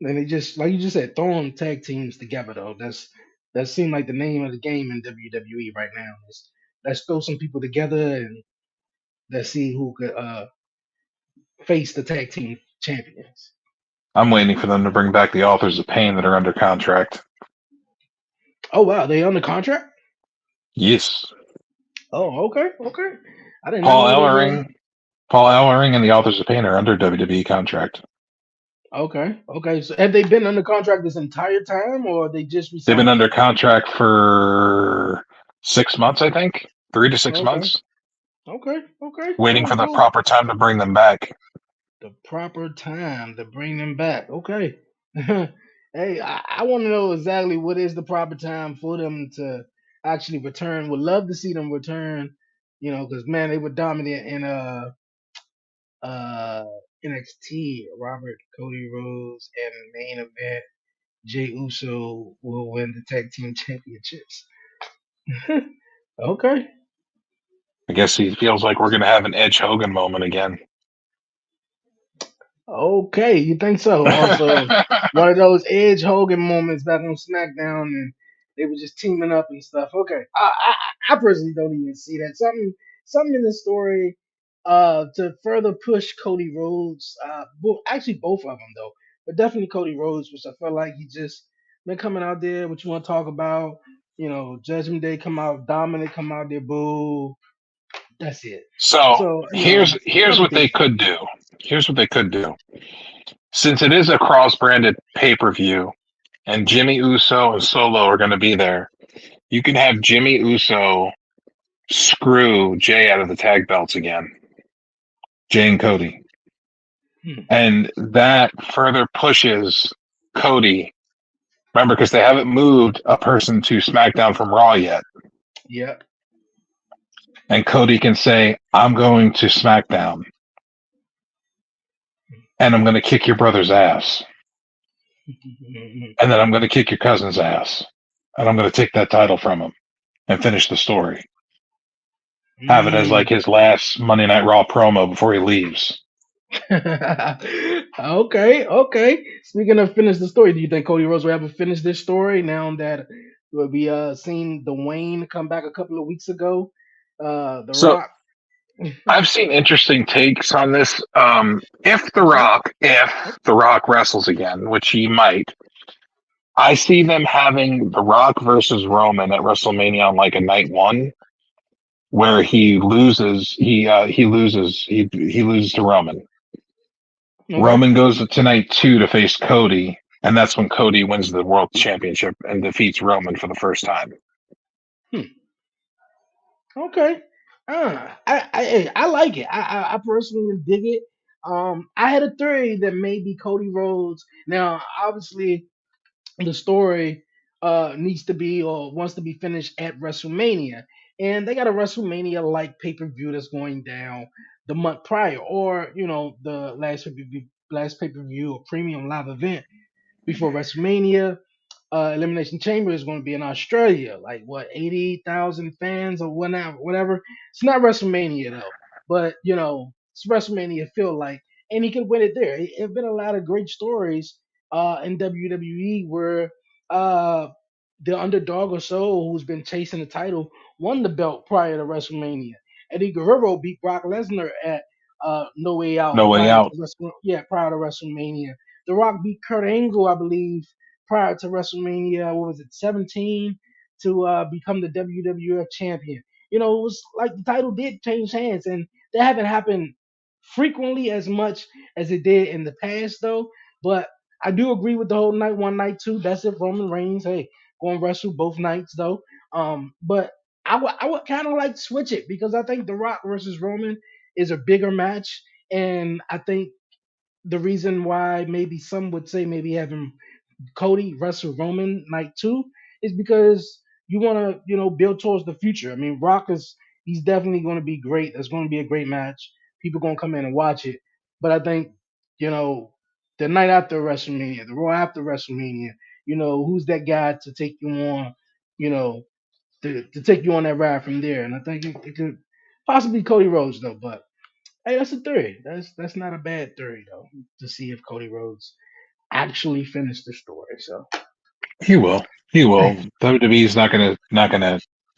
A: And they just like you just said, throwing tag teams together though. That seemed like the name of the game in WWE right now. Let's throw some people together and let's see who could face the tag team champions.
B: I'm waiting for them to bring back the authors of pain that are under contract.
A: Oh wow, they under contract?
B: Yes,
A: Oh, okay, okay. I did not
B: Paul
A: know they were.
B: Ellering, Paul Ellering, and the authors of pain are under WWE contract.
A: Okay, okay. So have they been under contract this entire time, or they just
B: They've been
A: resigned?
B: under contract for 6 months, I think, 3 to 6
A: Okay,
B: months,
A: okay, okay.
B: waiting
A: Cool,
B: for the
A: cool.
B: proper time to bring them back.
A: The proper time to bring them back. Okay. Hey, I want to know exactly what is the proper time for them to actually return. Would love to see them return. Because man, they were dominant in uh NXT. Robert Cody Rhodes and main event. Jey Uso will win the tag team championships. Okay.
B: I guess he feels like we're going to have an Edge Hogan moment again.
A: Okay, you think so? Also, one of those Edge Hogan moments back on SmackDown, and they were just teaming up and stuff. Okay, I personally don't even see that. Something in the story, to further push Cody Rhodes. Actually, both of them though, but definitely Cody Rhodes, which I felt like he just Been coming out there. What you want to talk about? Judgment Day come out, Dominic come out there, boo. That's it.
B: So
A: So
B: here's
A: nothing
B: what they
A: decent.
B: could do. Here's what they could do. Since it is a cross-branded pay-per-view, and Jimmy Uso and Solo are going to be there, you can have Jimmy Uso screw Jay out of the tag belts again, Jay and Cody,
A: Hmm.
B: and that further pushes Cody. Remember, because they haven't moved a person to SmackDown from Raw yet,
A: Yep.
B: and Cody can say, "I'm going to SmackDown, and I'm going to kick your brother's ass, and then I'm going to kick your cousin's ass, and I'm going to take that title from him and finish the story." Have it as like
A: Mm.
B: his last Monday Night Raw promo before he leaves.
A: Okay, okay. Speaking of finish the story, do you think Cody Rhodes will ever finish this story now that we seen Dwayne come back a couple of weeks ago? The
B: So
A: Rock.
B: I've seen interesting takes on this.
A: Okay.
B: If The Rock wrestles again, which he might, I see them having The Rock versus Roman at WrestleMania on like a night one, where he loses to Roman.
A: Okay.
B: Roman goes to night two to face Cody, and that's when Cody wins the world championship and defeats Roman for the first time.
A: Hmm. Okay. I like it. I personally dig it. I had a theory that maybe Cody Rhodes. Now, obviously, the story needs to be or wants to be finished at WrestleMania, and they got a WrestleMania like pay per view that's going down the month prior, or the last pay per view or premium live event before WrestleMania. Elimination Chamber is going to be in Australia, like what 80,000 fans or whatever. Whatever. It's not WrestleMania though, but it's WrestleMania feel like, and he could win it there. It's been a lot of great stories in WWE where uh, the underdog or so who's been chasing the title won the belt prior to WrestleMania. Eddie Guerrero beat Brock Lesnar at No Way Out
B: No way out.
A: prior to WrestleMania. The Rock beat Kurt Angle, I believe, prior to WrestleMania. What was it, 17, to become the WWF champion? It was like the title did change hands, and that haven't happened frequently as much as it did in the past, though. But I do agree with the whole night one, night two. That's if Roman Reigns, hey, go and wrestle both nights, though. But I would kind of like switch it because I think The Rock versus Roman is a bigger match, and I think the reason why maybe some would say maybe having Cody wrestle Roman night two is because you want to build towards the future. I mean, Rock is he's definitely going to be great. It's going to be a great match. People going to come in and watch it. But I think you know the night after WrestleMania, the Raw after WrestleMania, who's that guy to take you on, you know, to take you on that ride from there. And I think it could possibly Cody Rhodes though. But hey, that's a theory. That's not a bad theory though. To see if Cody Rhodes actually finished the story. So.
B: He will. He will. WWE's not gonna.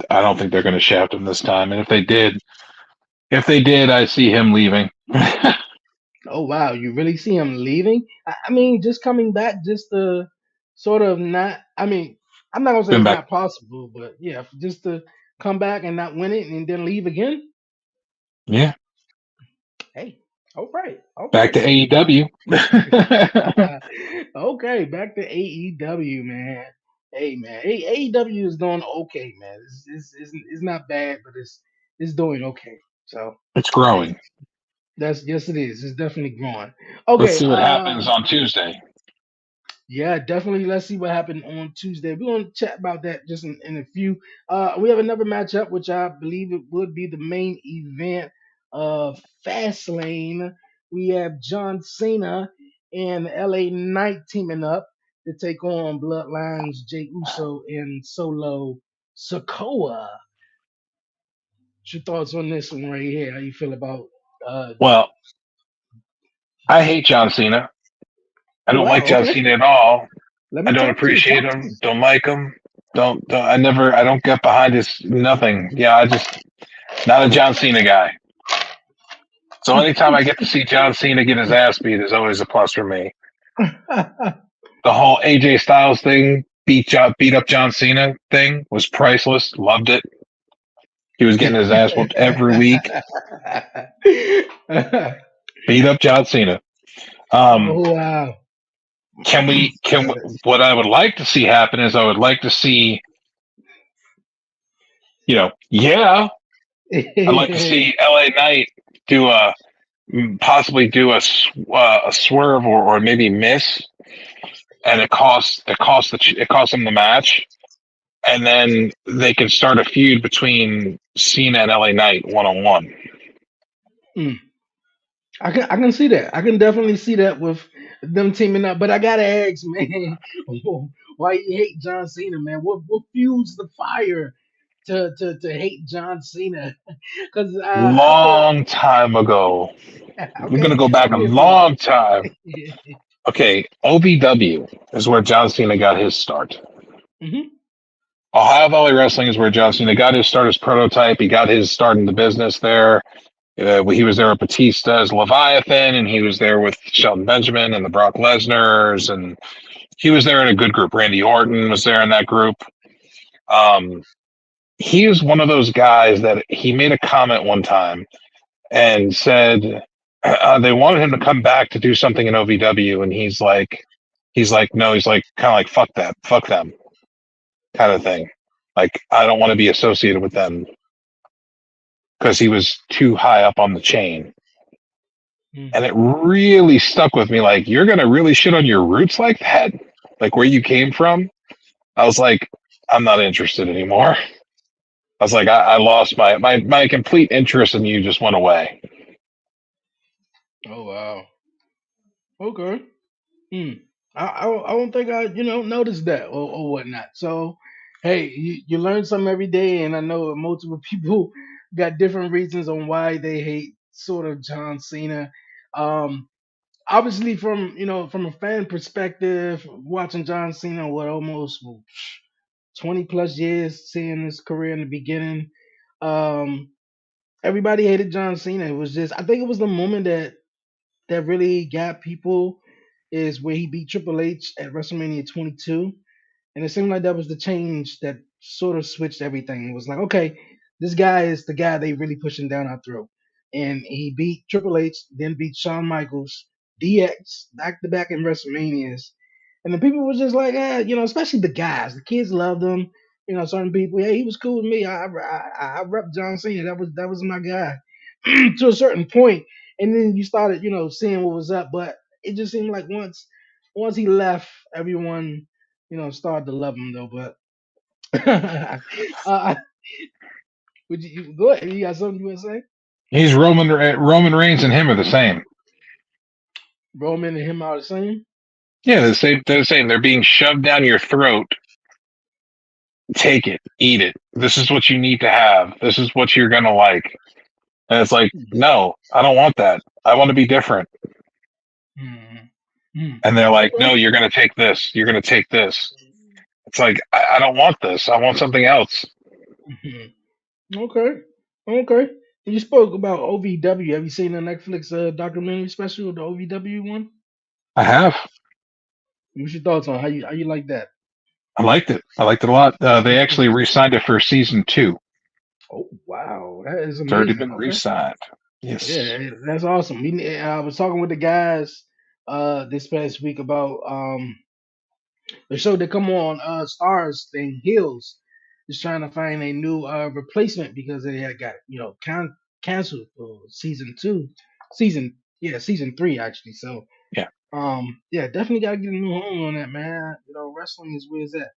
B: I don't think they're gonna shaft him this time. And if they did, I see him leaving.
A: Oh wow, you really see him leaving? I mean, just coming back, just to sort of not. I mean, I'm not gonna say
B: Been
A: it's
B: back.
A: not possible, but yeah, just to come back and not win it and then leave again.
B: Yeah.
A: Hey, all right, all
B: Back
A: right.
B: to AEW.
A: Okay, back to AEW, man. Hey, man, AEW is doing okay, man. It's not bad, but it's doing okay. So,
B: It's
A: hey,
B: growing.
A: that's yes, it is. It's definitely growing.
B: Let's
A: Okay,
B: see what happens on Tuesday.
A: yeah, definitely. Let's see what happened on Tuesday. We're gonna chat about that just in a few. We have another matchup, which I believe it would be the main event of Fastlane. We have John Cena and LA Knight teaming up to take on Bloodlines, Jay Uso and Solo Sokoa. What's your thoughts on this one right here? How you feel about uh
B: Well, I hate John Cena. I
A: oh
B: don't
A: wow,
B: like John
A: okay.
B: Cena at all.
A: Let
B: I
A: me
B: don't
A: talk to you.
B: appreciate
A: Talk to
B: him.
A: me.
B: Don't like him. Don't I don't get behind his nothing. Yeah, I just not a John Cena guy. So anytime I get to see John Cena get his ass beat is always a plus for me. The whole AJ Styles thing. beat up John Cena thing was priceless. Loved it. He was getting his ass whooped every week. Beat up John Cena. Um,
A: Oh wow.
B: what I would like to see happen is I would like to see, yeah, I'd like to see LA Knight do a possibly do a swerve or maybe miss, and it costs him the match, and then they can start a feud between Cena and LA Knight one on one.
A: Mm. I can see that. I can definitely see that with them teaming up. But I gotta ask, man, why you hate John Cena, man? What fuels the fire to hate John Cena? Because I thought,
B: Long time ago, we're
A: okay,
B: gonna go back
A: give
B: a
A: me a few.
B: long time. Okay, OVW is where John Cena got his start.
A: Hmm.
B: Ohio Valley Wrestling is where John Cena got his start as Prototype. He got his start in the business there. He was there with Batista as Leviathan, and he was there with Shelton Benjamin and the Brock Lesnar's, and he was there in a good group. Randy Orton was there in that group. Um, he was one of those guys that he made a comment one time and said they wanted him to come back to do something in OVW, and no, he's like kind of like fuck that, fuck them, kind of thing. Like I don't want to be associated with them because he was too high up on the chain. And it really stuck with me. Like, you're going to really shit on your roots like that? Like, where you came from? I was like, I'm not interested anymore. I was like, I lost my complete interest in you just went away.
A: Oh wow. Okay. Hmm. I don't think I noticed that or whatnot. So hey, you learn something every day, and I know multiple people got different reasons on why they hate sort of John Cena. Um, Obviously from a fan perspective, watching John Cena what almost 20 plus years, seeing his career in the beginning. Um, Everybody hated John Cena. It was just I think it was the moment that really got people is where he beat Triple H at WrestleMania 22. And it seemed like that was the change that sort of switched everything. It was like, okay, this guy is the guy they really pushing down our throat. And he beat Triple H, then beat Shawn Michaels, DX, back to back in WrestleManias. And the people was just like, especially the guys. The kids loved him. Certain people, yeah, he was cool with me. I rep John Cena. That was my guy to a certain point. And then you started, seeing what was up. But it just seemed like once he left, everyone started to love him though. But uh, would you go ahead? You got something you want to say?
B: He's Roman Reigns and him are the same.
A: Roman and him are the same.
B: Yeah, they're the same. They're the same. They're being shoved down your throat. Take it, eat it. This is what you need to have. This is what you're gonna like. And it's like, no, I don't want that. I want to be different.
A: Hmm. Hmm.
B: And they're like,
A: Okay.
B: no, you're gonna take this. You're gonna take this. It's like, I don't want this. I want something else.
A: Hmm. Okay. Okay. You spoke about OVW. Have you seen the Netflix documentary special, the OVW one?
B: I have.
A: What's your thoughts on how you like that?
B: I liked it. I liked it a lot. They actually re-signed it for season 2.
A: Oh wow, that is
B: It's already
A: amazing.
B: been
A: Okay.
B: re-signed. Yes.
A: Yeah, that's awesome. I was talking with the guys this past week about the show that come on Stars thing Hills is trying to find a new replacement because they had got canceled for season 2, season 3 actually. So
B: Yeah.
A: yeah, definitely gotta get a new home on that, man. Wrestling is where it's at.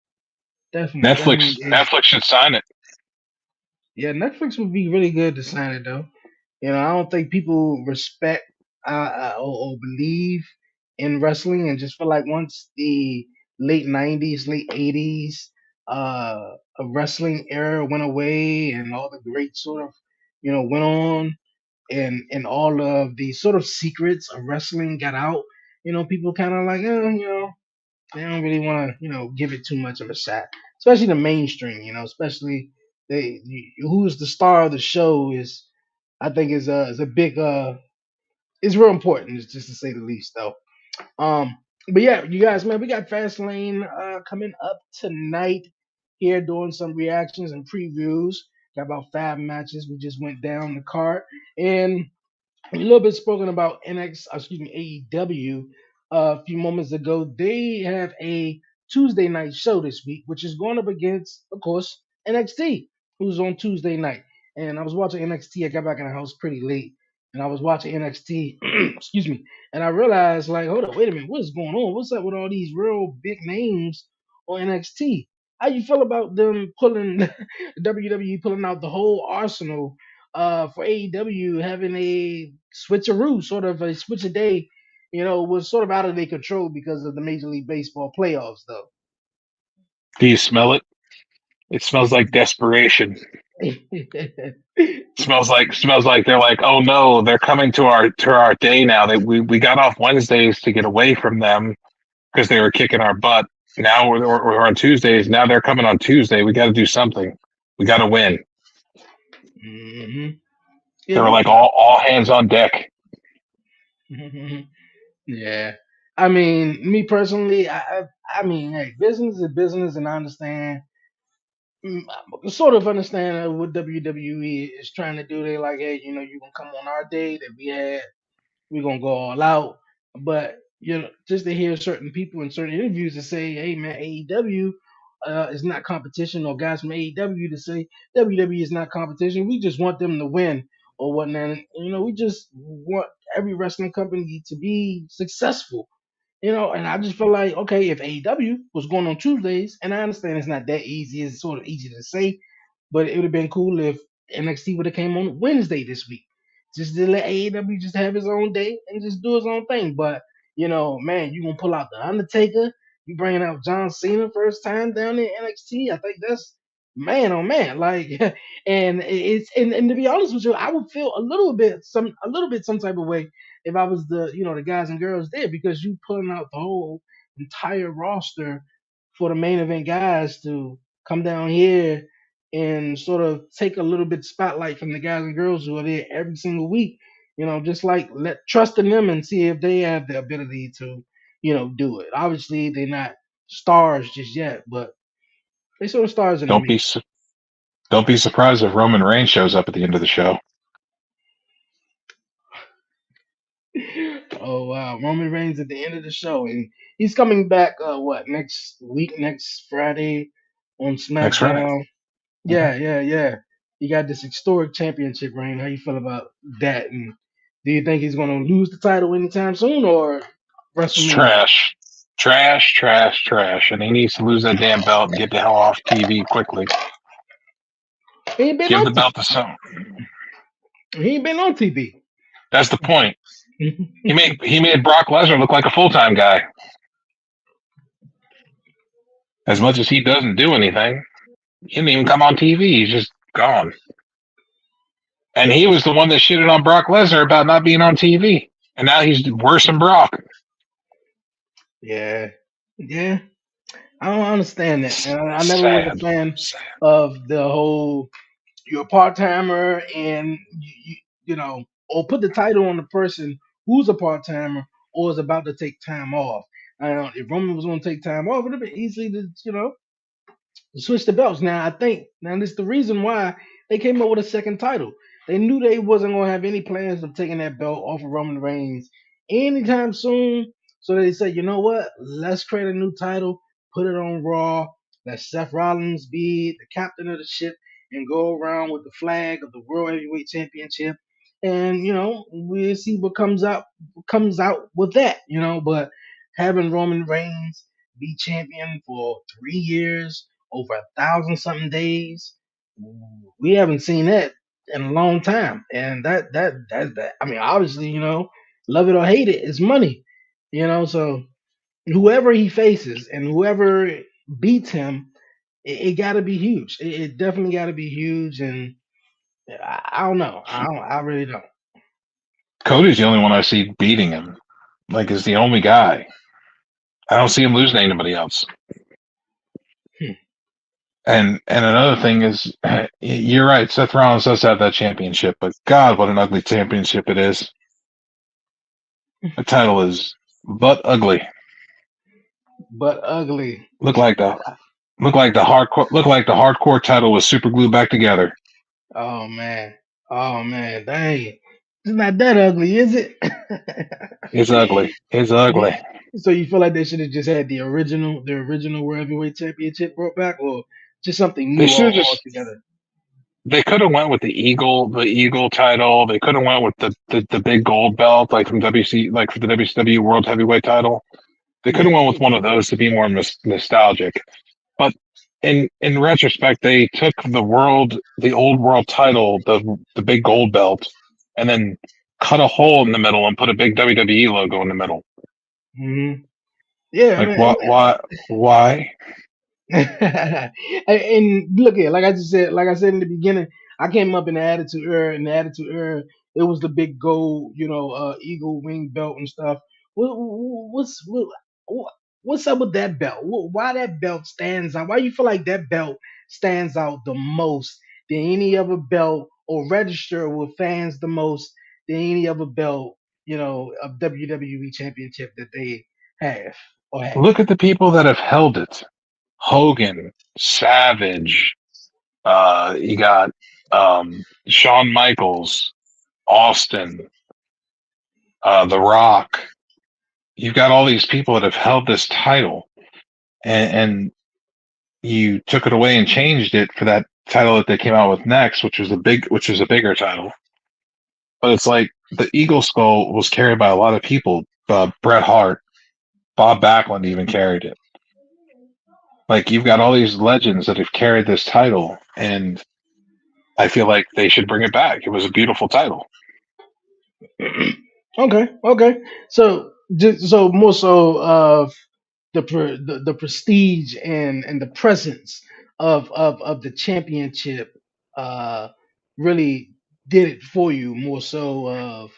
A: Definitely
B: Netflix.
A: is.
B: Netflix should sign it.
A: Yeah, Netflix would be really good to sign it though. I don't think people respect or believe in wrestling, and just feel like once the late '90s, late '80s, a wrestling era went away, and all the great sort of, went on, and all of the sort of secrets of wrestling got out. People kind of like, they don't really want to, give it too much of a shot, especially the mainstream. Especially who's the star of the show is I think is a big it's real important, just to say the least though. Um But yeah, you guys, man, we got FastLane coming up tonight. Here doing some reactions and previews. Got about 5 matches. We just went down the card, and a little bit spoken about AEW a few moments ago. They have a Tuesday night show this week, which is going up against, of course, NXT, who's on Tuesday night. And I was watching NXT. I got back in the house pretty late, and I was watching NXT. Excuse me, and I realized, like, hold up, wait a minute, what is going on? What's up with all these real big names on NXT? How you feel about them pulling WWE pulling out the whole arsenal for AEW having a switcheroo, sort of a switch a day, was sort of out of their control because of the Major League Baseball playoffs, though.
B: Do you smell it? It smells like desperation. Smells like they're like, oh no, they're coming to our day now. We got off Wednesdays to get away from them because they were kicking our butt. Now we're on Tuesdays. Now they're coming on Tuesday. We got to do something. We got to win.
A: hmm
B: They
A: Yeah,
B: were
A: look.
B: like all hands on deck.
A: Yeah. I mean, me personally, I mean, hey, business is business, and I understand, sort of understand what WWE is trying to do. They like, hey, you can come on our day that we had. We're gonna go all out. But just to hear certain people in certain interviews to say, "Hey man, AEW is not competition," or guys from AEW to say WWE is not competition. We just want them to win or whatnot. And, we just want every wrestling company to be successful. And I just feel like, okay, if AEW was going on Tuesdays, and I understand it's not that easy, it's sort of easy to say, but it would have been cool if NXT would have came on Wednesday this week. Just to let AEW just have his own day and just do his own thing. But, man, you gonna pull out the Undertaker, you bringing out John Cena first time down in NXT. I think that's man oh man. Like and to be honest with you, I would feel a little bit some type of way if I was the guys and girls there, because you pulling out the whole entire roster for the main event guys to come down here and sort of take a little bit spotlight from the guys and girls who are there every single week. Just like let trust in them and see if they have the ability to, do it. Obviously, they're not stars just yet, but they sort of stars in the
B: Don't be
A: making.
B: don't be surprised if Roman Reigns shows up at the end of the show
A: Oh wow, Roman Reigns at the end of the show, and he's coming back. What, next week? Next Friday on
B: next Friday.
A: SmackDown.
B: Mhm.
A: Yeah, yeah, yeah. He got this historic championship reign. How you feel about that? And do you think he's going to lose the title anytime soon, or
B: It's
A: WrestleMania?
B: trash, trash, trash, trash, and he needs to lose that damn belt and get the hell off TV quickly.
A: He ain't been
B: Give
A: on.
B: the belt to some.
A: He ain't been on TV.
B: That's the point. He made Brock Lesnar look like a full time guy. As much as he doesn't do anything, he didn't even come on TV. He's just gone. And he was the one that shitted on Brock Lesnar about not being on TV. And now he's worse than Brock.
A: Yeah, yeah. I don't understand that, and I never was a
B: Sad.
A: fan
B: Sad.
A: of the whole you're a part timer and or put the title on the person who's a part timer or is about to take time off. If Roman was going to take time off, it would have been easy to switch the belts. Now I think this is the reason why they came up with a second title. They knew they wasn't gonna have any plans of taking that belt off of Roman Reigns anytime soon. So they said, you know what? Let's create a new title, put it on Raw. Let Seth Rollins be the captain of the ship and go around with the flag of the World Heavyweight Championship. And we'll see what comes out with that. But having Roman Reigns be champion for 3 years over 1,000 something days. We haven't seen that in a long time, and that. I mean, obviously, love it or hate it, it's money. So whoever he faces and whoever beats him, it got to be huge. It definitely got to be huge, and I don't know. I really don't.
B: Cody's the only one I see beating him. Like, is the only guy. I don't see him losing to anybody else.
A: Hmm.
B: And another thing is, you're right. Seth Rollins does have that championship, but God, what an ugly championship it is. The title is butt ugly.
A: but ugly.
B: Look like the hardcore title was super glued back together.
A: Oh man. Oh man. Dang. It's not that ugly, is it?
B: It's ugly. It's ugly.
A: Yeah. So you feel like they should have just had the original World Heavyweight Championship brought back, or just something
B: They
A: new
B: should have just
A: altogether?
B: they could have went with the eagle title. They could have went with the big gold belt like from WC like for the WCW World Heavyweight title. They could have
A: Yeah.
B: went with one of those to be more nostalgic. But in retrospect, they took the old world title, the big gold belt, and then cut a hole in the middle and put a big WWE logo in the middle.
A: Hmm. Yeah,
B: Like
A: man.
B: what? Why?
A: And look here, like I said in the beginning, I came up in the Attitude Era. In the Attitude Era, it was the big gold, eagle wing belt and stuff. What's up with that belt? Why that belt stands out? Why you feel like that belt stands out the most than any other belt, or register with fans the most than any other belt, of WWE Championship that they have or had?
B: Look at the people that have held it: Hogan, Savage. You got Shawn Michaels, Austin, The Rock. You've got all these people that have held this title, and you took it away and changed it for that title that they came out with next, which was a bigger title. But it's like the Eagle Skull was carried by a lot of people. Bret Hart, Bob Backlund even carried it. Like you've got all these legends that have carried this title, and I feel like they should bring it back. It was a beautiful title.
A: Okay, okay. So, so more so of the prestige and the presence of the championship, uh, really did it for you more so of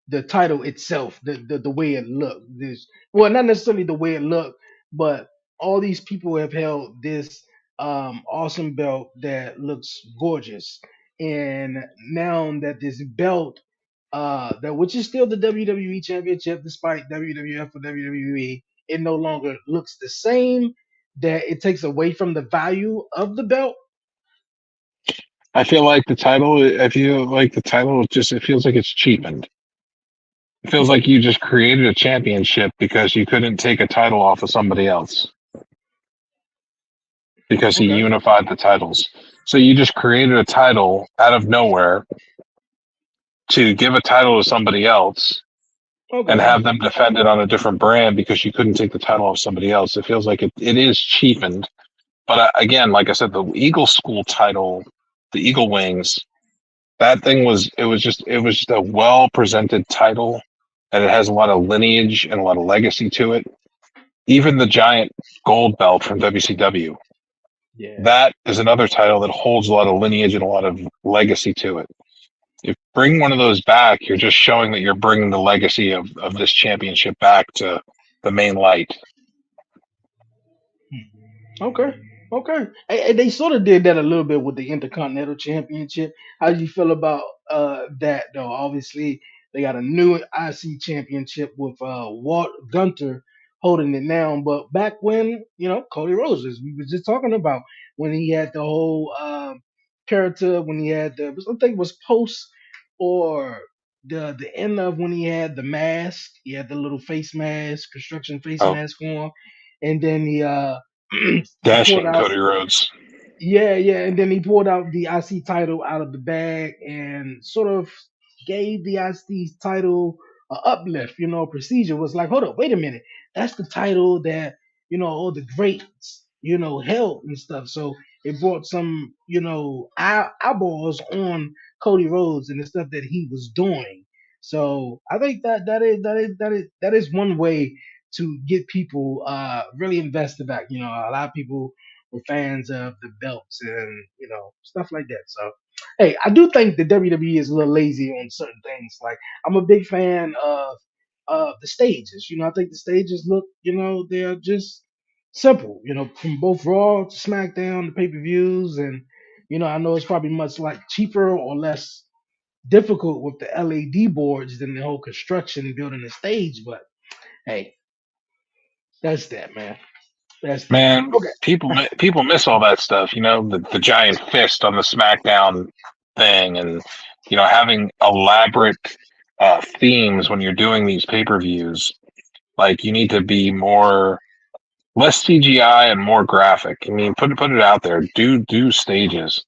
A: the title itself, the way it looked. This, well, not necessarily the way it looked, but all these people have held this awesome belt that looks gorgeous, and now that this belt, that which is still the WWE Championship, despite WWF or WWE, it no longer looks the same. That it takes away from the value of the belt.
B: I feel like the title. I feel like the title just. It feels like it's cheapened. It feels
A: Yeah.
B: like you just created a championship because you couldn't take a title off of somebody else because he
A: Okay.
B: unified the titles. So you just created a title out of nowhere to give a title to somebody else and
A: Okay.
B: have them defend it on a different brand because you couldn't take the title off somebody else. It feels like it is cheapened. But again, like I said, the Eagle School title, the Eagle Wings, that thing was just a well presented title, and it has a lot of lineage and a lot of legacy to it. Even the giant gold belt from WCW,
A: Yeah.
B: that is another title that holds a lot of lineage and a lot of legacy to it. If you bring one of those back, you're just showing that you're bringing the legacy of this championship back to the main light.
A: Okay. Okay. And they sort of did that a little bit with the Intercontinental Championship. How do you feel about that though? Obviously, they got a new IC championship with Walt Gunter holding it now. But back when, Cody Rhodes, as we were just talking about, when he had the whole character, when he had the, I think it was post or the end of when he had the mask, he had the little face mask, construction face
B: Oh,
A: mask on, and then he he pulled
B: dashing
A: out,
B: Cody Rhodes.
A: yeah, yeah, and then he pulled out the IC title out of the bag and sort of gave the IC title a uplift. Procedure was like, hold up, wait a minute, that's the title that all the greats held and stuff. So it brought some eyeballs on Cody Rhodes and the stuff that he was doing. So I think that is one way to get people really invested back. A lot of people were fans of the belts and stuff like that. So, hey, I do think the WWE is a little lazy on certain things. Like I'm a big fan of the stages. I think the stages look, they're just simple. From both Raw to SmackDown to pay per views, and I know it's probably much like cheaper or less difficult with the LED boards than the whole construction and building the stage. But hey. That's that, man. That's that.
B: Man,
A: Okay.
B: people miss all that stuff. You know, the giant fist on the SmackDown thing, and having elaborate themes when you're doing these pay-per-views. Like you need to be less CGI and more graphic. I mean, put it out there. Do stages.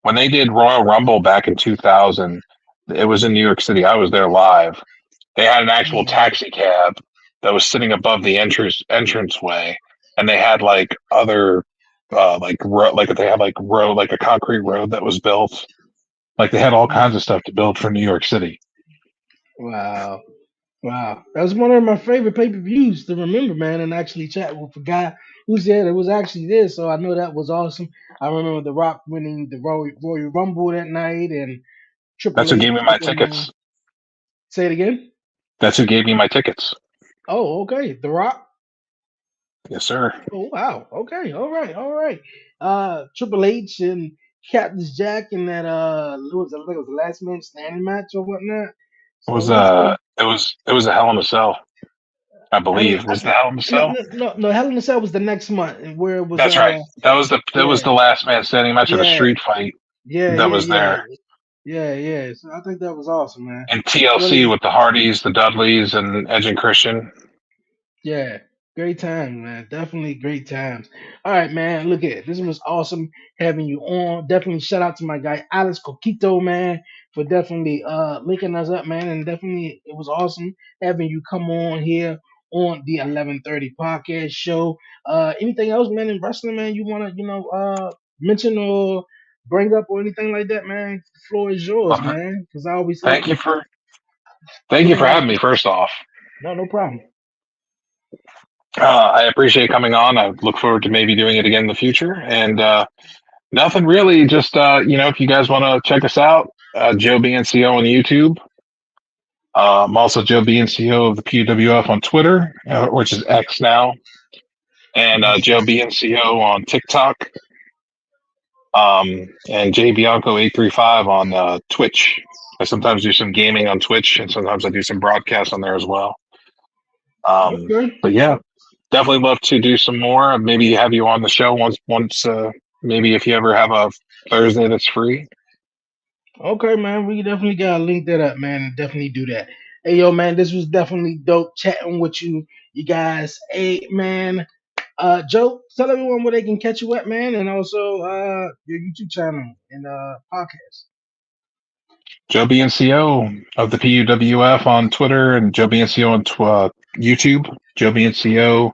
B: When they did Royal Rumble back in 2000, it was in New York City. I was there live. They had an actual
A: Mhm.
B: taxi cab that was sitting above the entranceway, and they had like other like they had like road like a concrete road that was built. Like they had all kinds of stuff to build for New York City.
A: Wow. Wow. That was one of my favorite pay per views to remember, man, and actually chat with a guy who said it was actually there. So I know that was awesome. I remember The Rock winning the Royal Rumble that night and
B: That's
A: Triple
B: who
A: H
B: gave me my
A: taking on.
B: tickets.
A: Say it again.
B: That's who gave me my tickets.
A: Oh, okay. The Rock.
B: Yes, sir.
A: Oh, wow. Okay. All right. All right. Triple H and Cactus Jack in that I think it was the last man standing match or whatnot.
B: It
A: So
B: was
A: that's good.
B: a Hell in a Cell. I
A: Hell,
B: believe
A: I,
B: was the Hell in a
A: no,
B: Cell.
A: no, no, no. Hell in a Cell was the next month, and where it was
B: That's right. That was
A: yeah,
B: the last man standing match of a
A: yeah,
B: street fight
A: yeah,
B: that
A: yeah,
B: was
A: yeah,
B: there.
A: yeah, yeah. So I think that was awesome, man.
B: And TLC
A: Really,
B: with the Hardys, the Dudleys, and Edge and Christian.
A: yeah, great times, man. Definitely great times. All right, man. Look at it. This was awesome having you on. Definitely shout out to my guy Alex Coquito, man, for definitely linking us up, man. And definitely it was awesome having you come on here on the 11:30 podcast show. Anything else, man, in wrestling, man, you wanna, mention or bring up or anything like that, man? The floor is yours,
B: Uh,
A: man. Because I always like
B: thank you
A: to
B: for thank
A: give
B: you for
A: my
B: having me. First off,
A: no problem.
B: I appreciate coming on. I look forward to maybe doing it again in the future. And nothing really. Just if you guys want to check us out, Joe BNCO on YouTube. I'm also Joe BNCO of the PWF on Twitter, which is X now, and Joe BNCO on TikTok, and J Bianco 835 on Twitch. I sometimes do some gaming on Twitch, and sometimes I do some broadcasts on there as well.
A: Okay.
B: But yeah, definitely love to do some more. Maybe have you on the show once. Maybe if you ever have a Thursday that's free.
A: Okay, man. We definitely gotta link that up, man, and definitely do that. Hey, yo, man, this was definitely dope chatting with you guys. Hey, man, Joe, tell everyone where they can catch you at, man, and also your YouTube channel and podcast.
B: Joe BNCO of the PUWF on Twitter and Joe BNCO on YouTube. Joe BNCO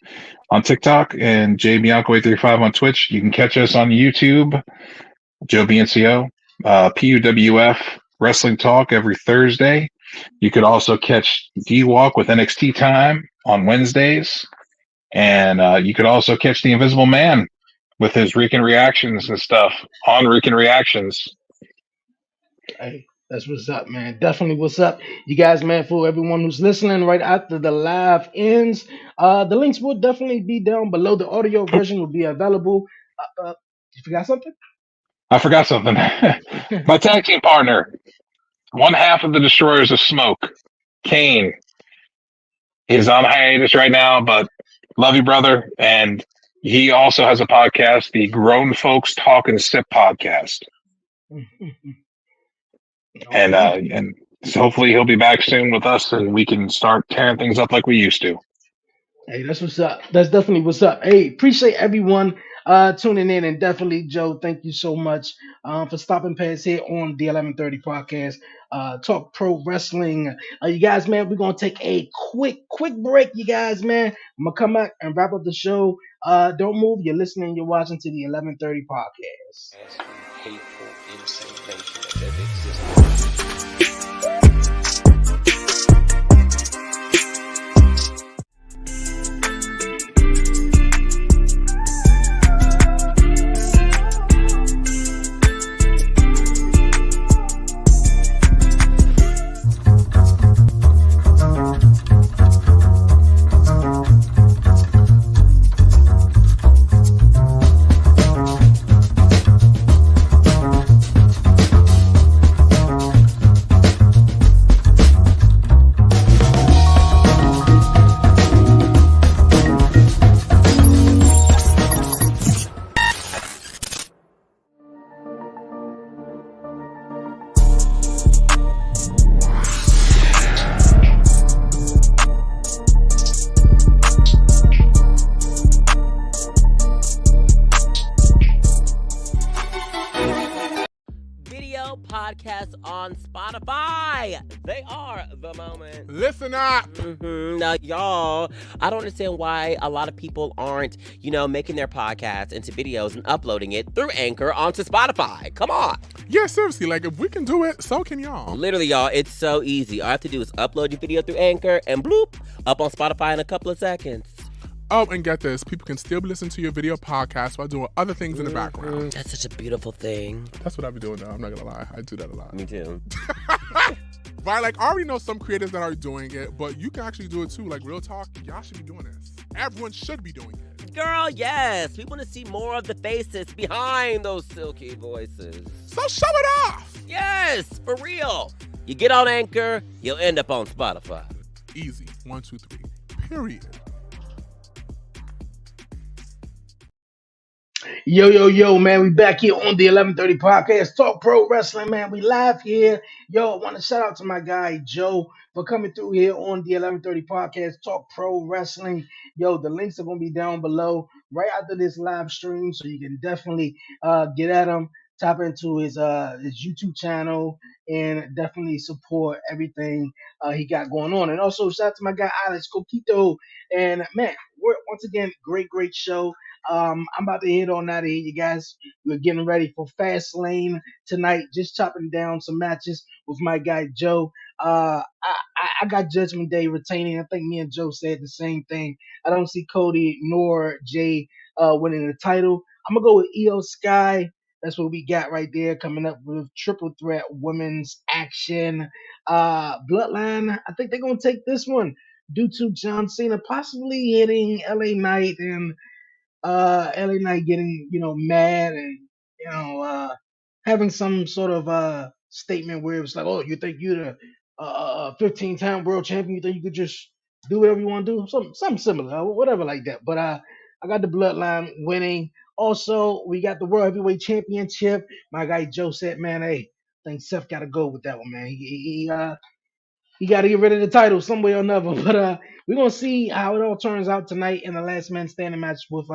B: on TikTok and J Bianco 835 on Twitch. You can catch us on YouTube. Joe BNCO, PUWF Wrestling Talk every Thursday. You could also catch D Walk with NXT Time on Wednesdays. And you could also catch The Invisible Man with his Rican reactions and stuff on Rican Reactions.
A: Hey, that's what's up, man. Definitely what's up. You guys, man, for everyone who's listening right after the live ends, the links will definitely be down below. The audio version will be available. You forgot something?
B: I forgot something. My tag team partner, one half of the Destroyers of Smoke, Kane, is on hiatus right now, but love you, brother. And he also has a podcast, the Grown Folks Talk and Sip podcast. And
A: Okay.
B: and so hopefully he'll be back soon with us, and we can start tearing things up like we used to.
A: Hey, that's what's up. That's definitely what's up. Hey, appreciate everyone tuning in, and definitely Joe, thank you so much for stopping past here on the 11:30 podcast. Talk pro wrestling. You guys, man, we're gonna take a quick break. You guys, man, I'm gonna come back and wrap up the show. Don't move. You're listening. You're watching to the 11:30 podcast.
C: Hateful, insane nation that exists.
D: podcasts on Spotify. They are the moment.
E: Listen up.
D: Now, y'all, I don't understand why a lot of people aren't, making their podcasts into videos and uploading it through Anchor onto Spotify. Come on.
E: Yeah, seriously, like if we can do it, so can y'all.
D: Literally, y'all, it's so easy. All I have to do is upload your video through Anchor and bloop, up on Spotify in a couple of seconds.
E: Oh, and get this, people can still listen to your video podcast while doing other things in the background.
D: That's such a beautiful thing.
E: That's what I be doing now. I'm not gonna lie. I do that a lot.
D: Me too.
E: Right, like I already know some creators that are doing it, but you can actually do it too. Like real talk, y'all should be doing this. Everyone should be doing it.
D: Girl, yes. We want to see more of the faces behind those silky voices.
E: So show it off.
D: Yes, for real. You get on Anchor, you'll end up on Spotify.
E: Easy. 1, 2, 3. Period.
A: Yo, man, we back here on the 1130 podcast, Talk Pro Wrestling, man. We live here. Yo, I want to shout out to my guy, Joe, for coming through here on the 1130 podcast, Talk Pro Wrestling. Yo, the links are going to be down below right after this live stream, so you can definitely get at him, tap into his YouTube channel, and definitely support everything he got going on. And also, shout out to my guy, Alex Coquito. And, man, once again, great show. I'm about to hit on out of here, you guys. We're getting ready for FastLane tonight. Just chopping down some matches with my guy Joe. I got Judgment Day retaining. I think me and Joe said the same thing. I don't see Cody nor Jay winning the title. I'm gonna go with Io Sky. That's what we got right there, coming up with triple threat women's action. Bloodline. I think they're gonna take this one due to John Cena possibly hitting LA Knight and LA Knight getting, mad and, having some sort of statement where it was like, oh, you think you're the 15-time world champion? You think you could just do whatever you want to do? Something similar, whatever like that. But I got the Bloodline winning. Also, we got the World Heavyweight Championship. My guy Joe said, man, hey, I think Seth got to go with that one, man. He got to get rid of the title some way or another. But we're gonna see how it all turns out tonight in the last man standing match with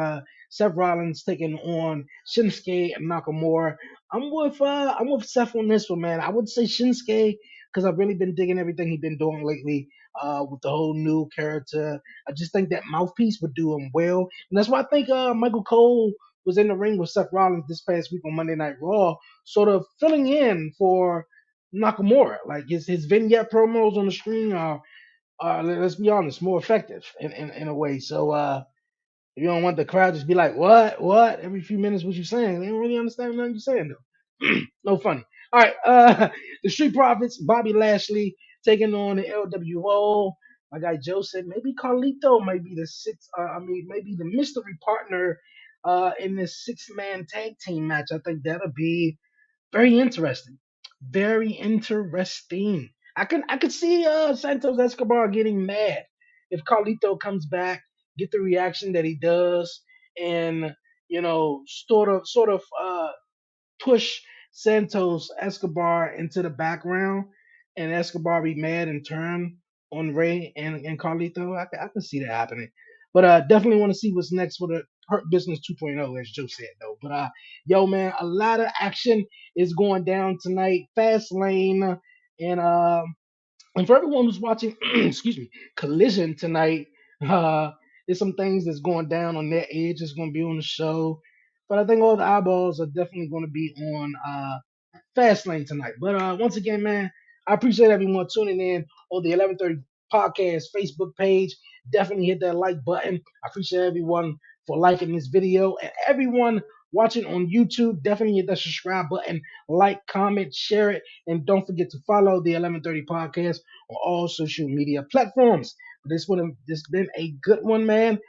A: Seth Rollins taking on Shinsuke Nakamura. I'm with Seth on this one, man. I would say Shinsuke because I've really been digging everything he's been doing lately with the whole new character. I just think that mouthpiece would do him well, and that's why I think Michael Cole was in the ring with Seth Rollins this past week on Monday Night Raw, sort of filling in for Nakamura. Like his vignette promos on the screen are let's be honest, more effective in a way. So you don't want the crowd just be like, what? Every few minutes what you saying. They don't really understand nothing you're saying though. No funny. All right, the Street Profits, Bobby Lashley taking on the LWO. My guy Joe said maybe Carlito might be the maybe the mystery partner in this 6-man tag team match. I think that'll be very interesting. Very interesting. I could see Santos Escobar getting mad if Carlito comes back, get the reaction that he does, and sort of push Santos Escobar into the background, and Escobar be mad and turn on Ray and Carlito. I can see that happening. But definitely want to see what's next for the Hurt Business 2.0, as Joe said, though. But yo, man, a lot of action is going down tonight. Fast lane, and for everyone who's watching, excuse me, Collision tonight, uh, there's some things that's going down on their edge. It's going to be on the show, but I think all the eyeballs are definitely going to be on Fastlane tonight. But once again, man, I appreciate everyone tuning in on the 1130 podcast Facebook page. Definitely hit that like button. I appreciate everyone for liking this video, and everyone watching on YouTube. Definitely hit that subscribe button, like, comment, share it, and don't forget to follow the 1130 podcast on all social media platforms. But this been a good one, man.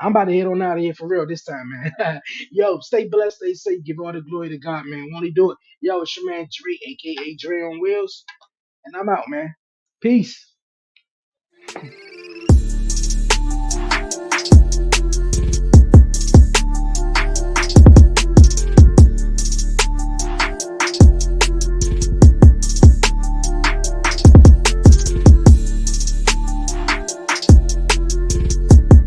A: I'm about to head on out of here for real this time, man. Yo, stay blessed, stay safe, give all the glory to God, man. Won't he do it? Yo, it's your man Dre, aka Dre on Wheels, and I'm out, man. Peace.